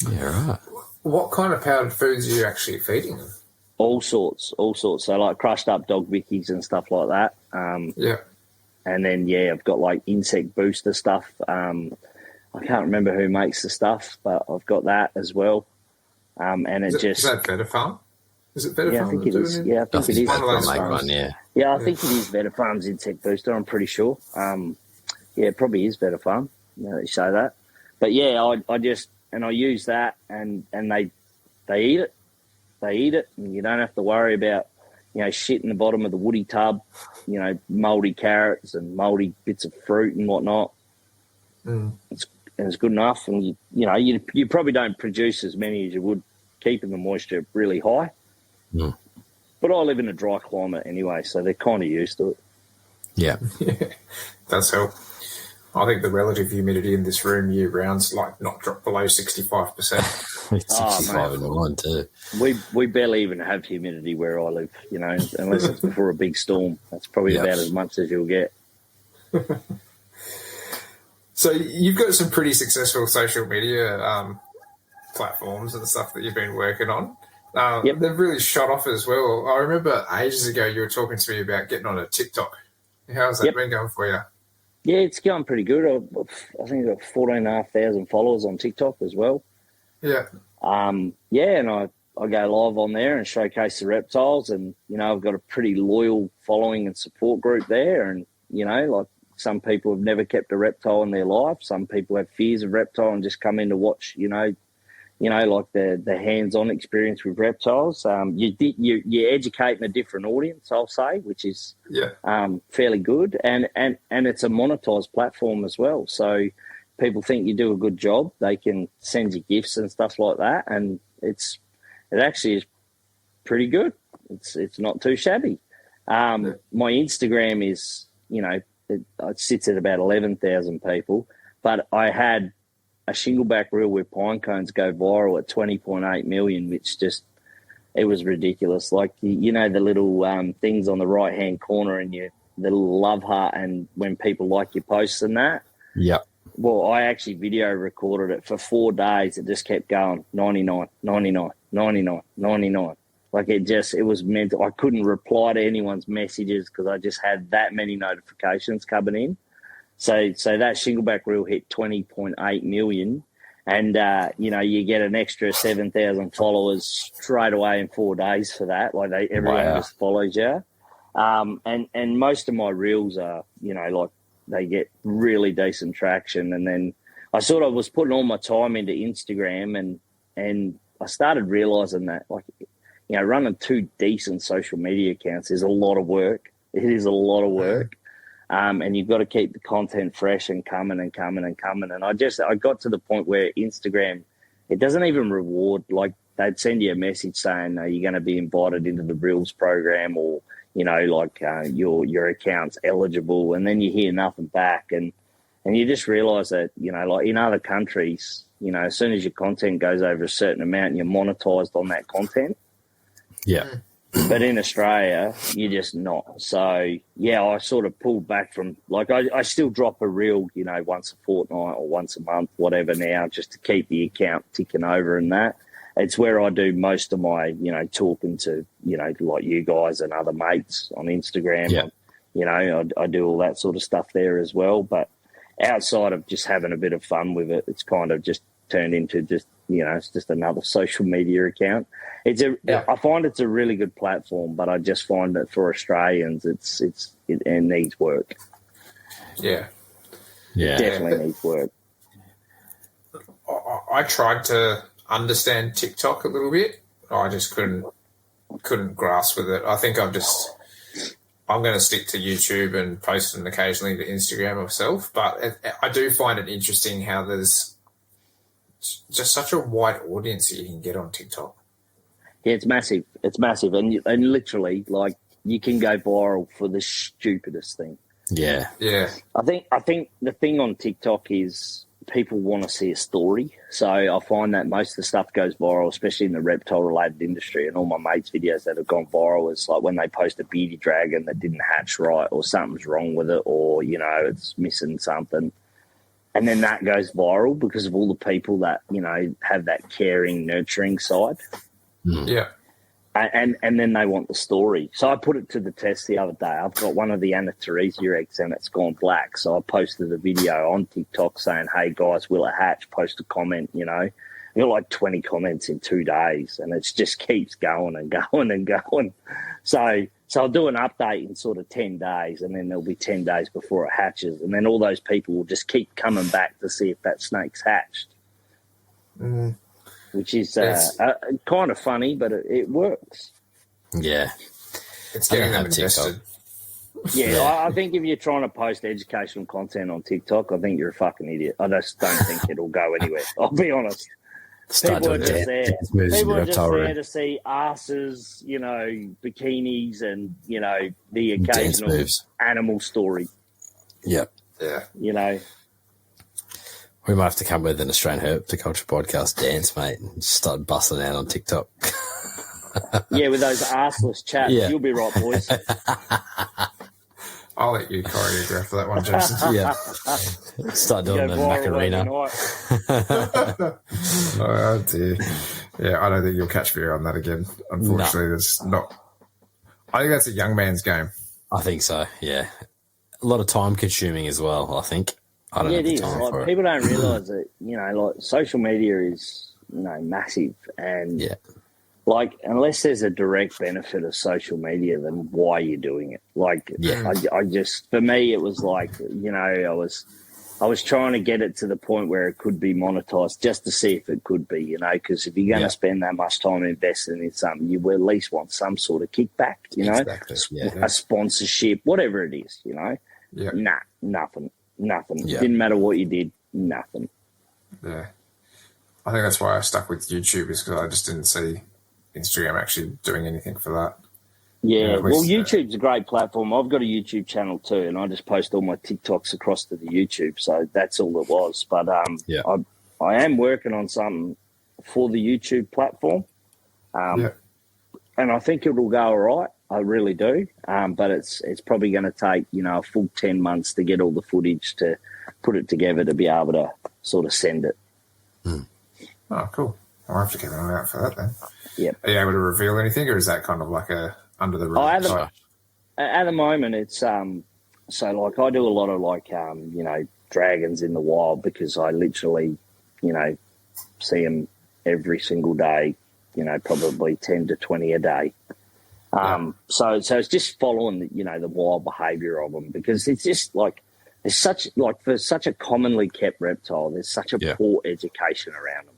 Yeah, right. What kind of powdered foods are you actually feeding them? All sorts. So like crushed up dog bickies and stuff like that. And then, I've got like insect booster stuff. I can't remember who makes the stuff, but I've got that as well. And is that Vetafarm? Is it Vetafarm? Yeah, I think it is. Yeah, I think it is. I think it is Vetafarm's insect booster, I'm pretty sure. It probably is Vetafarm, now that you say that. But I use that and they eat it. They eat it, and you don't have to worry about, shit in the bottom of the woody tub, mouldy carrots and mouldy bits of fruit and whatnot. It's good enough, and you probably don't produce as many as you would keeping the moisture really high. But I live in a dry climate anyway, so they're kind of used to it. Yeah. Does help. I think the relative humidity in this room year round's like not drop below 65%. It's 65 in one too. We barely even have humidity where I live, you know, unless it's before a big storm. That's probably about as much as you'll get. So you've got some pretty successful social media platforms and stuff that you've been working on. They've really shot off as well. I remember ages ago you were talking to me about getting on a TikTok. How's that been going for you? Yeah, it's going pretty good. I think I've got 14,500 followers on TikTok as well. Yeah. And I go live on there and showcase the reptiles, and, you know, I've got a pretty loyal following and support group there. And, you know, like some people have never kept a reptile in their life. Some people have fears of reptile and just come in to watch, you know, like the hands-on experience with reptiles. You educate in a different audience, I'll say, which is fairly good, and it's a monetized platform as well. So people think you do a good job, they can send you gifts and stuff like that, and it actually is pretty good. It's not too shabby. My Instagram is, you know, it sits at about 11,000 people, but I had a shingleback reel with pine cones go viral at 20.8 million, which just, it was ridiculous. Like, you know, the little things on the right-hand corner and the little love heart, and when people like your posts and that. Yeah. Well, I actually video recorded it for 4 days. It just kept going, 99, 99, 99, 99. Like, it was mental. I couldn't reply to anyone's messages because I just had that many notifications coming in. So that shingleback reel hit 20.8 million, and you know, you get an extra 7,000 followers straight away in 4 days for that. Like, everyone just follows you. And most of my reels are, you know, like, they get really decent traction. And then I sort of was putting all my time into Instagram, and I started realizing that, like, you know, running 2 decent social media accounts is a lot of work. It is a lot of work. And you've got to keep the content fresh and coming and coming and coming. And I got to the point where Instagram, it doesn't even reward. Like, they'd send you a message saying, you're going to be invited into the Reels program, or, you know, like, your account's eligible, and then you hear nothing back. And you just realise that, you know, like in other countries, you know, as soon as your content goes over a certain amount, you're monetised on that content. Yeah. But in Australia, you're just not. So, yeah, I sort of pulled back from, like, I still drop a reel, you know, once a fortnight or once a month, whatever now, just to keep the account ticking over and that. It's where I do most of my, you know, talking to, you know, like you guys and other mates on Instagram. Yeah. You know, I do all that sort of stuff there as well. But outside of just having a bit of fun with it, it's kind of just turned into just, you know, it's just another social media account. I find it's a really good platform, but I just find that for Australians, it needs work. Yeah. Definitely needs work. I tried to understand TikTok a little bit. I just couldn't grasp with it. I think I'm going to stick to YouTube and post it occasionally to Instagram myself. But I do find it interesting how there's just such a wide audience that you can get on TikTok. Yeah, it's massive. It's massive. And literally, like, you can go viral for the stupidest thing. Yeah. Yeah. I think the thing on TikTok is people want to see a story. So I find that most of the stuff goes viral, especially in the reptile-related industry. And all my mates' videos that have gone viral is like when they post a beauty dragon that didn't hatch right, or something's wrong with it, or, you know, it's missing something. And then that goes viral because of all the people that, you know, have that caring, nurturing side. Yeah. And then they want the story. So I put it to the test the other day. I've got one of the Anatheresia eggs and it's gone black. So I posted a video on TikTok saying, hey, guys, will it hatch? Post a comment, you know. I got like 20 comments in 2 days, and it just keeps going and going and going. So I'll do an update in sort of 10 days, and then there'll be 10 days before it hatches. And then all those people will just keep coming back to see if that snake's hatched. Which is kind of funny, but it works. Yeah. It's getting them invested. Yeah, I think if you're trying to post educational content on TikTok, I think you're a fucking idiot. I just don't think it'll go anywhere. I'll be honest. Start People are doing just there. dance moves in People the are just reptile there room. to see asses, bikinis, and the Dance occasional moves. animal story. Yep. Yeah. We might have to come with an Australian Herpetoculture podcast dance, mate, and just start busting out on TikTok. Yeah, with those arseless chaps. Yeah. You'll be right, boys. I'll let you choreograph that one, Jason. Yeah. Start doing the Macarena. Oh, dear. Yeah, I don't think you'll catch me on that again. Unfortunately, there's not. I think that's a young man's game. I think so, yeah. A lot of time consuming as well, I think. I don't have it the is. time for People don't realise that, social media is, massive. And, unless there's a direct benefit of social media, then why are you doing it? I just, for me, it was like, I was trying to get it to the point where it could be monetized just to see if it could be, because if you're going to spend that much time investing in something, you will at least want some sort of kickback, Exactly. a sponsorship, whatever it is, Yeah. Nah, nothing. Yeah. Didn't matter what you did, nothing. Yeah. I think that's why I stuck with YouTube, is because I just didn't see Instagram actually doing anything for that. Yeah, least, YouTube's a great platform. I've got a YouTube channel too, and I just post all my TikToks across to the YouTube, so that's all it was. But I am working on something for the YouTube platform, and I think it will go all right. I really do, but it's probably going to take a full 10 months to get all the footage to put it together to be able to sort of send it. Oh, cool. I'll have to keep an eye out for that then. Yep. Are you able to reveal anything, or is that kind of like a under the roof? At the moment, it's so like I do a lot of dragons in the wild, because I literally see them every single day. Probably 10 to 20 a day. So it's just following the wild behaviour of them, because it's just there's such for such a commonly kept reptile, there's such a poor education around them.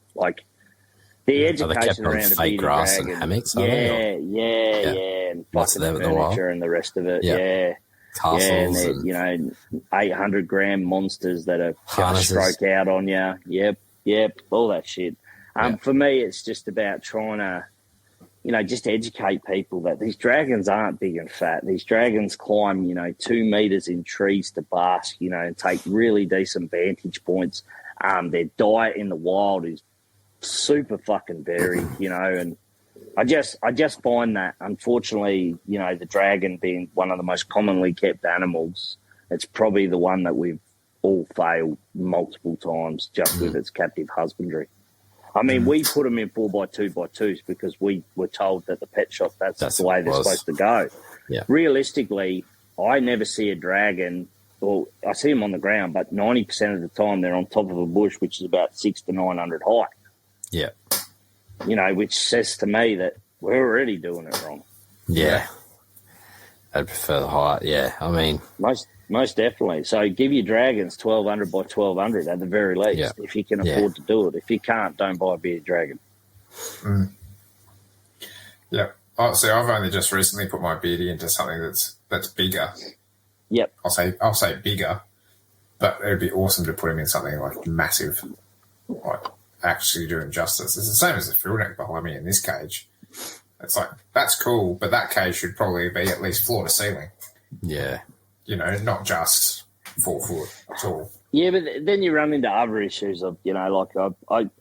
The education around a fake grass dragon, and hammocks. and Lots of them fucking in the wild. furniture and the rest of it. Castles and 800-gram monsters that are going to harnesses. stroke out on you. Yep, all that shit. For me, it's just about trying to, just educate people that these dragons aren't big and fat. These dragons climb, 2 meters in trees to bask, and take really decent vantage points. Their diet in the wild is super fucking varied, and I just find that, unfortunately, the dragon being one of the most commonly kept animals, it's probably the one that we've all failed multiple times just with its captive husbandry. I mean, we put them in 4x2x2s because we were told that the pet shop, that's the way they're supposed to go. Yeah. Realistically, I never see a dragon, or I see them on the ground, but 90% of the time they're on top of a bush, which is about 600 to 900 high. Yeah. Which says to me that we're already doing it wrong. Yeah. I'd prefer the height. Yeah. I mean, most definitely. So give your dragons 1,200 by 1,200 at the very least, if you can afford to do it. If you can't, don't buy a bearded dragon. Yeah. Oh, so I've only just recently put my beardy into something that's bigger. Yep. I'll say bigger, but it'd be awesome to put him in something like massive, like actually doing justice. It's the same as the field neck behind me in this cage. It's like, that's cool, but that cage should probably be at least floor to ceiling. yeah. Not just 4 foot at all. Yeah, but then you run into other issues of, I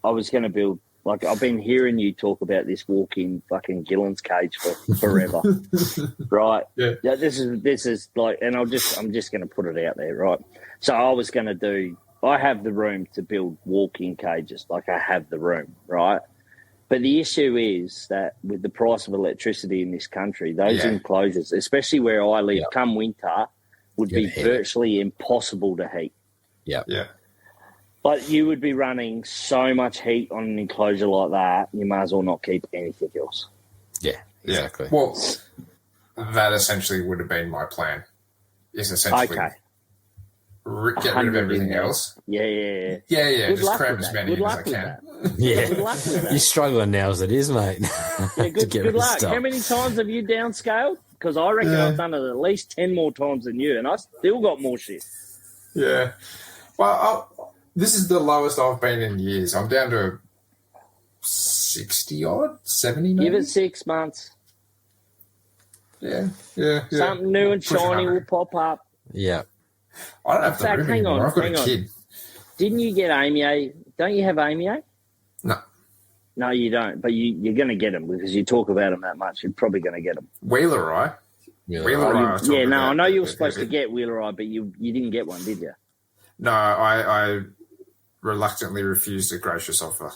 was going to build, I've been hearing you talk about this walk-in fucking Gillen's cage for forever, right? Yeah. This is and I'm just going to put it out there, right? So I have the room to build walk-in cages, I have the room, right? But the issue is that with the price of electricity in this country, those enclosures, especially where I live, come winter, would be virtually impossible to heat. Yeah. Yeah. But you would be running so much heat on an enclosure like that, you might as well not keep anything else. Yeah, exactly. Well, that essentially would have been my plan. Is essentially get rid of everything else. Yeah. Just cram as many in as I can. Yeah. Good luck with that. You're struggling now as it is, mate. Yeah, good luck. How many times have you downscaled? Because I reckon I've done it at least 10 more times than you, and I still got more shit. Yeah. Well, this is the lowest I've been in years. I'm down to 60 odd, 70 maybe. Give it 6 months. Yeah. Something new and shiny will pop up. Yeah. I don't have the room anymore. I've got a kid. Didn't you get Amy? Don't you have Amy? No. No, you don't. But you're going to get them because you talk about them that much. You're probably going to get them. Wheeler Eye. I know you were supposed to get Wheeler Eye, but you didn't get one, did you? No, I reluctantly refused a gracious offer.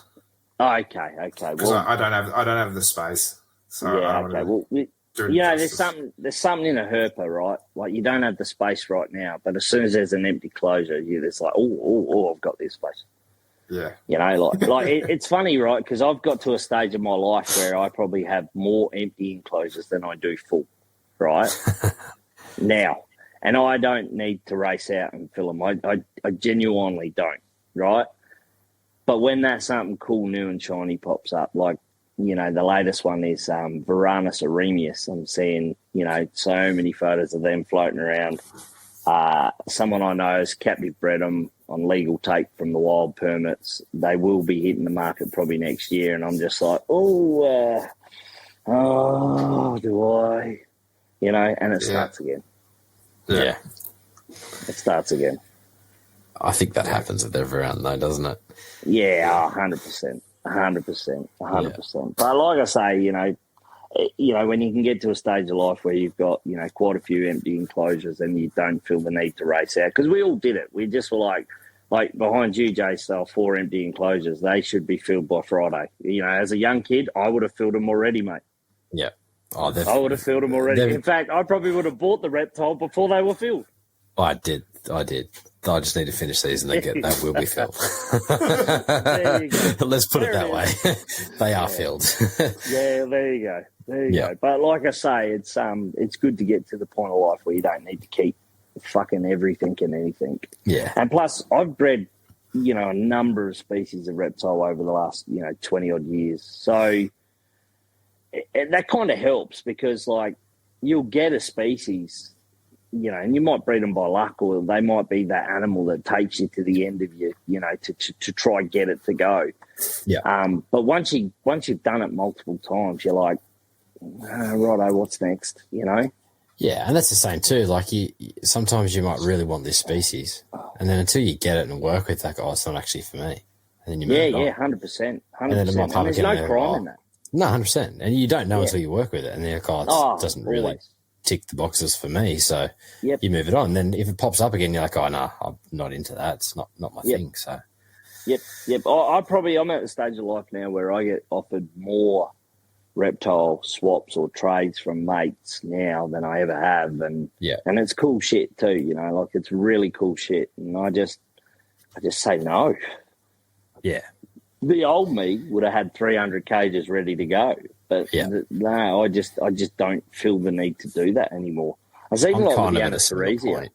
Oh, okay. Because I don't have the space. So yeah, okay. Well, there's something in a herper, right? Like you don't have the space right now, but as soon as there's an empty closure, it's like, oh, I've got this space. Yeah. It's funny, right? Because I've got to a stage of my life where I probably have more empty enclosures than I do full, right? Now. And I don't need to race out and fill them. I genuinely don't, right? But when that something cool, new and shiny pops up, like, the latest one is Varanus Arrhenius. I'm seeing, so many photos of them floating around. Someone I know has captive bred them on legal take from the wild permits. They will be hitting the market probably next year. And I'm just like, do I? And it starts again. Yeah. It starts again. I think that happens with everyone, though, doesn't it? Yeah, 100%. 100%. But like I say, when you can get to a stage of life where you've got, quite a few empty enclosures and you don't feel the need to race out, because we all did it. We just were like behind you, Jay, so 4 empty enclosures. They should be filled by Friday. As a young kid, I would have filled them already, mate. Yeah. I would have filled them already. In fact, I probably would have bought the reptile before they were filled. I did. I just need to finish these and they will be filled. There you go. Let's put it that way. They are filled. Yeah, there you go. But like I say, it's good to get to the point of life where you don't need to keep fucking everything and anything. Yeah. And plus, I've bred, a number of species of reptile over the last, 20 odd years. So that kind of helps because, like, you'll get a species, and you might breed them by luck, or they might be that animal that takes you to the end of your, to try and get it to go. Yeah. But once you've done it multiple times, you're like, righto, what's next? Yeah, and that's the same too. Like sometimes you might really want this species, and then until you get it and work with, like, it's not actually for me, and then you move on. 100%. And then it might pop there's again no crime in that. No, 100%. And you don't know until you work with it. And then you're like, it doesn't really tick the boxes for me. So you move it on. Then if it pops up again, you're like, no, I'm not into that. It's not my thing. So, Yep. I'm at the stage of life now where I get offered more reptile swaps or trades from mates now than I ever have. And it's cool shit too, like it's really cool shit. And I just say no. Yeah. The old me would have had 300 cages ready to go, but no, I just don't feel the need to do that anymore. I was even like with the Anatharisia.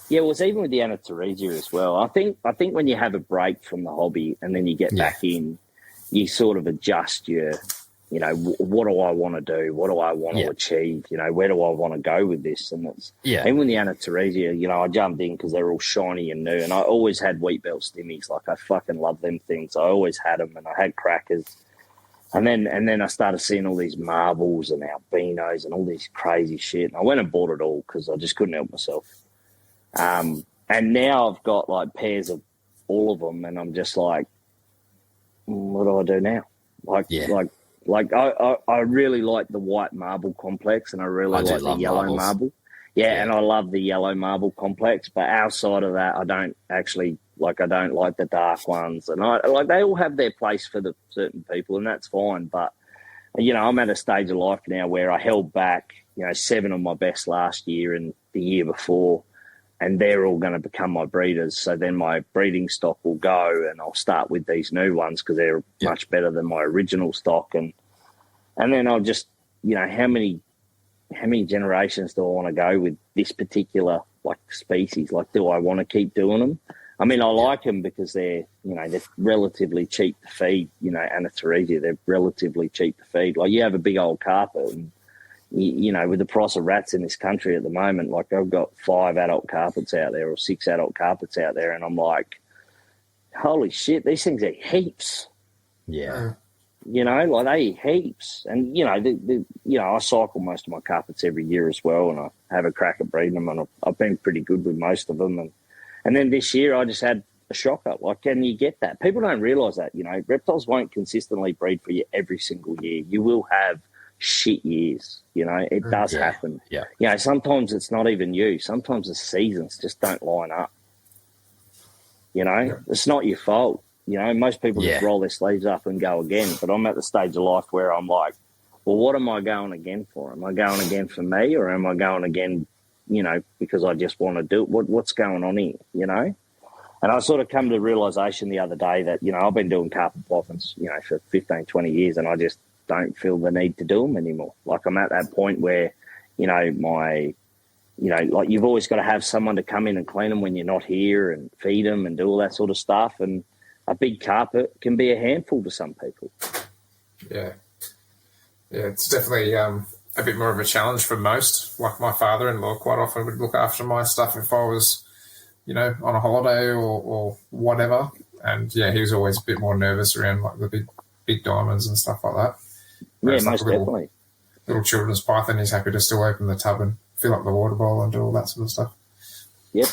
Yeah, well, it's even with the Anatharisia as well. I think when you have a break from the hobby and then you get back in, you sort of adjust your, what do I want to do? What do I want to achieve? Where do I want to go with this? And it's even with the Anatharisia, I jumped in because they're all shiny and new, and I always had wheat belt stimmies. Like I fucking love them things. I always had them, and I had crackers. And then I started seeing all these marbles and albinos and all this crazy shit. And I went and bought it all because I just couldn't help myself. And now I've got like pairs of all of them, and I'm just like, what do I do now? Like I really like the white marble complex, and I really like the yellow marble. Yeah, and I love the yellow marble complex. But outside of that, I don't like the dark ones. And they all have their place for the certain people, and that's fine. But I'm at a stage of life now where I held back 7 of my best last year and the year before, and they're all going to become my breeders. So then my breeding stock will go, and I'll start with these new ones because they're much better than my original stock. And then I'll just, how many generations do I want to go with this particular species? Like, do I want to keep doing them? I mean, I like them because they're relatively cheap to feed. Anatharisia, they're relatively cheap to feed. Like, you have a big old carpet, and with the price of rats in this country at the moment, like I've got 5 adult carpets out there or 6 adult carpets out there, and I'm like, holy shit, these things are heaps. Yeah. You know, like they eat heaps. And, you know, I cycle most of my carpets every year as well, and I have a crack at breeding them, and I've been pretty good with most of them. And then this year I just had a shocker. Like, can you get that? People don't realise that, you know, reptiles won't consistently breed for you every single year. You will have shit years, you know, it does happen. Yeah. You know, sometimes it's not even you. Sometimes the seasons just don't line up. You know, it's not your fault. You know, most people just roll their sleeves up and go again. But I'm at the stage of life where I'm like, well, what am I going again for? Am I going again for me, or am I going again, you know, because I just want to do it? What's going on here, you know? And I sort of come to the realisation the other day that, you know, I've been doing carpet pythons, you know, for 15, 20 years, and I just don't feel the need to do them anymore. Like, I'm at that point where, you know, like you've always got to have someone to come in and clean them when you're not here and feed them and do all that sort of stuff. And a big carpet can be a handful to some people. Yeah. Yeah, it's definitely a bit more of a challenge for most. Like, my father-in-law quite often would look after my stuff if I was, you know, on a holiday or whatever. And, yeah, he was always a bit more nervous around, like, the big diamonds and stuff like that. Whereas, most definitely. Little children's python, he's happy to still open the tub and fill up the water bowl and do all that sort of stuff. Yep.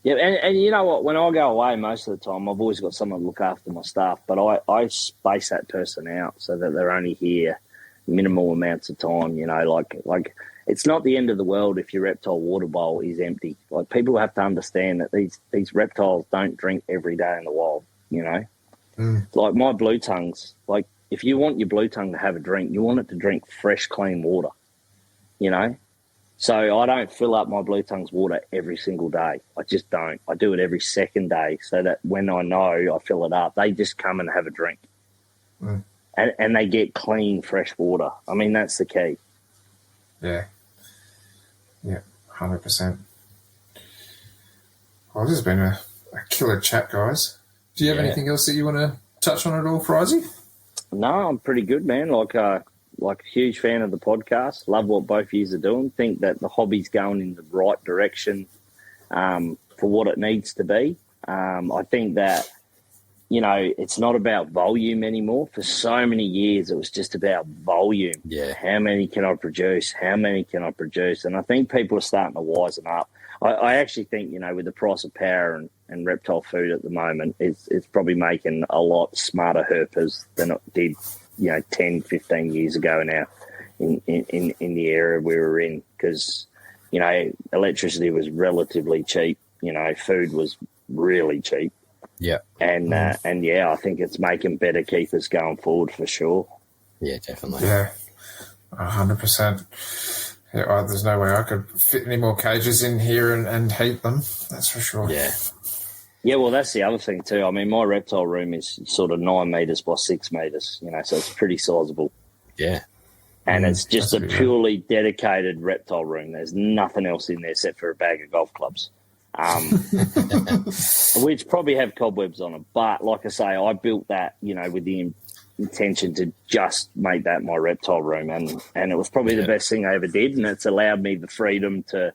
Yeah, and you know what? When I go away, most of the time, I've always got someone to look after my stuff, but I space that person out so that they're only here minimal amounts of time. You know, like it's not the end of the world if your reptile water bowl is empty. Like, people have to understand that these reptiles don't drink every day in the wild. You know, like my blue tongues. Like, if you want your blue tongue to have a drink, you want it to drink fresh, clean water. You know. So I don't fill up my blue tongue's water every single day. I just don't. I do it every second day so that when I know I fill it up, they just come and have a drink. And they get clean, fresh water. I mean, that's the key. Yeah. Yeah, 100%. Well, this has been a killer chat, guys. Do you have anything else that you want to touch on at all, Fryzie? No, I'm pretty good, man. Like a huge fan of the podcast. Love what both of you are doing. Think that the hobby's going in the right direction for what it needs to be. I think that, you know, it's not about volume anymore. For so many years, it was just about volume. Yeah. How many can I produce? How many can I produce? And I think people are starting to wisen up. I actually think, you know, with the price of power and reptile food at the moment, it's probably making a lot smarter herpers than it did, you know, 10, 15 years ago now in the area we were in, because, you know, electricity was relatively cheap. You know, food was really cheap. Yeah. And yeah, I think it's making better keepers going forward for sure. Yeah, definitely. Yeah, 100%. Yeah, there's no way I could fit any more cages in here and heat them. That's for sure. Yeah. Yeah, well, that's the other thing too. I mean, my reptile room is sort of 9 metres by 6 metres, you know, so it's pretty sizable. Yeah. And it's just a purely dedicated reptile room. There's nothing else in there except for a bag of golf clubs, which probably have cobwebs on them. But like I say, I built that, you know, with the intention to just make that my reptile room. And it was probably the best thing I ever did. And it's allowed me the freedom to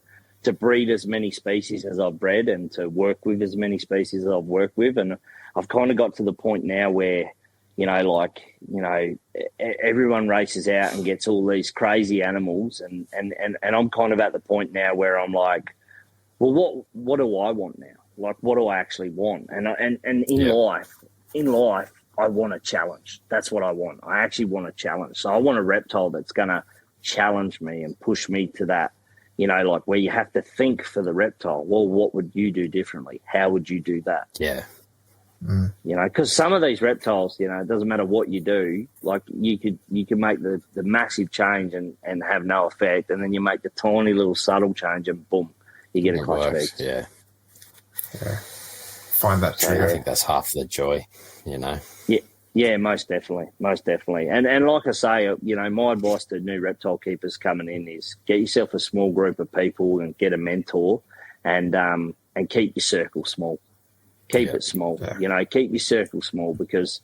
breed as many species as I've bred and to work with as many species as I've worked with. And I've kind of got to the point now where, you know, like, you know, everyone races out and gets all these crazy animals. And I'm kind of at the point now where I'm like, well, what do I want now? Like, what do I actually want? And in life, I want a challenge. That's what I want. I actually want a challenge. So I want a reptile that's going to challenge me and push me to that, you know, like where you have to think for the reptile. Well, what would you do differently? How would you do that? Yeah. You know, because some of these reptiles, you know, it doesn't matter what you do. Like you could make the massive change and have no effect, and then you make the tiny little subtle change and boom, you get a clutch feed. Yeah. Find that trigger. I think that's half the joy, you know. Yeah, most definitely. And like I say, you know, my advice to new reptile keepers coming in is get yourself a small group of people and get a mentor, and keep your circle small. Keep it small. Yeah. You know, keep your circle small, because,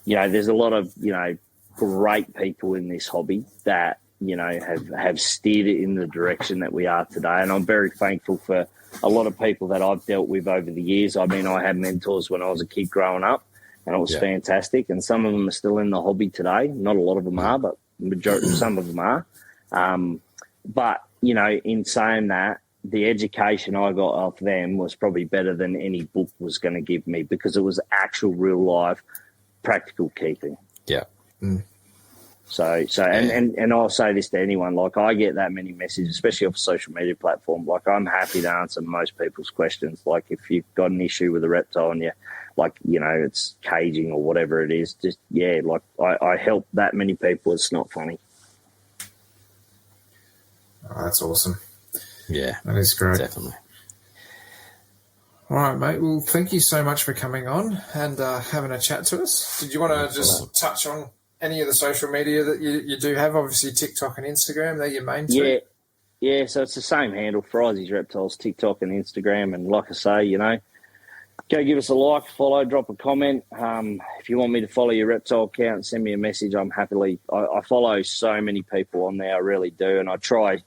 you know, there's a lot of, you know, great people in this hobby that, you know, have steered it in the direction that we are today. And I'm very thankful for a lot of people that I've dealt with over the years. I mean, I had mentors when I was a kid growing up, and it was fantastic. And some of them are still in the hobby today. Not a lot of them are, but majority, some of them are. But, you know, in saying that, the education I got off them was probably better than any book was going to give me, because it was actual real life practical keeping. Yeah. And I'll say this to anyone, like, I get that many messages, especially off a social media platform. Like, I'm happy to answer most people's questions. Like, if you've got an issue with a reptile and you, like, you know, it's caging or whatever it is, just, like, I help that many people. It's not funny. Oh, that's awesome. Yeah. That is great. Definitely. All right, mate. Well, thank you so much for coming on and having a chat to us. Did you want to just touch on any of the social media that you do have? Obviously, TikTok and Instagram, they're your main two. Yeah, so it's the same handle, Fryzie Reptiles, TikTok and Instagram. And like I say, you know, go give us a like, follow, drop a comment. If you want me to follow your reptile account, send me a message. I follow so many people on there, I really do. And I try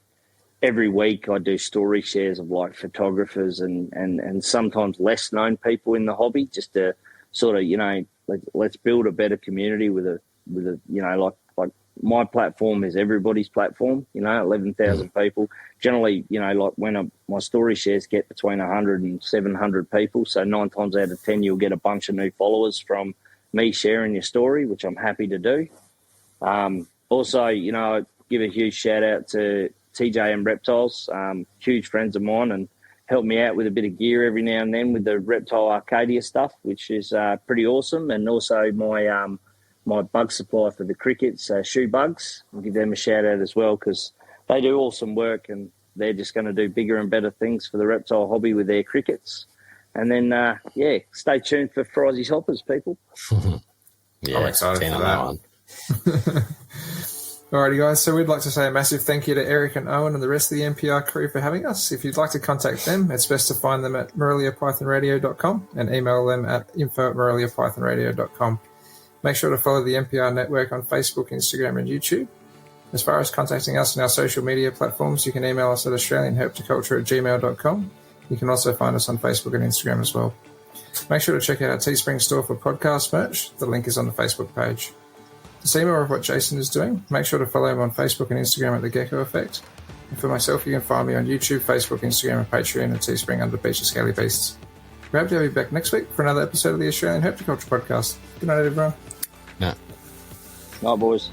every week, I do story shares of like photographers and sometimes less known people in the hobby, just to sort of, you know, let's build a better community with a you know, like my platform is everybody's platform, you know, 11,000 people. Generally, you know, like when my story shares get between 100 and 700 people. So 9 times out of 10, you'll get a bunch of new followers from me sharing your story, which I'm happy to do. Also, you know, I give a huge shout out to TJ Reptiles, huge friends of mine, and help me out with a bit of gear every now and then with the Reptile Arcadia stuff, which is pretty awesome. And also my bug supply for the crickets, Shoe Bugs. I'll give them a shout out as well, because they do awesome work and they're just going to do bigger and better things for the reptile hobby with their crickets. And then, stay tuned for Fryzie's Hoppers, people. Yeah, I'm excited for that. Alrighty, guys. So we'd like to say a massive thank you to Eric and Owen and the rest of the NPR crew for having us. If you'd like to contact them, it's best to find them at moreliapythonradio.com and email them at info@moreliapythonradio.com. Make sure to follow the NPR network on Facebook, Instagram, and YouTube. As far as contacting us on our social media platforms, you can email us at australianherpetoculture@gmail.com. You can also find us on Facebook and Instagram as well. Make sure to check out our Teespring store for podcast merch. The link is on the Facebook page. To see more of what Jason is doing, make sure to follow him on Facebook and Instagram at The Gecko Effect. And for myself, you can find me on YouTube, Facebook, Instagram, and Patreon and Teespring under Beach of Scaly Beasts. We hope to have you back next week for another episode of the Australian Herpetoculture Podcast. Good night, everyone. No. Night, boys.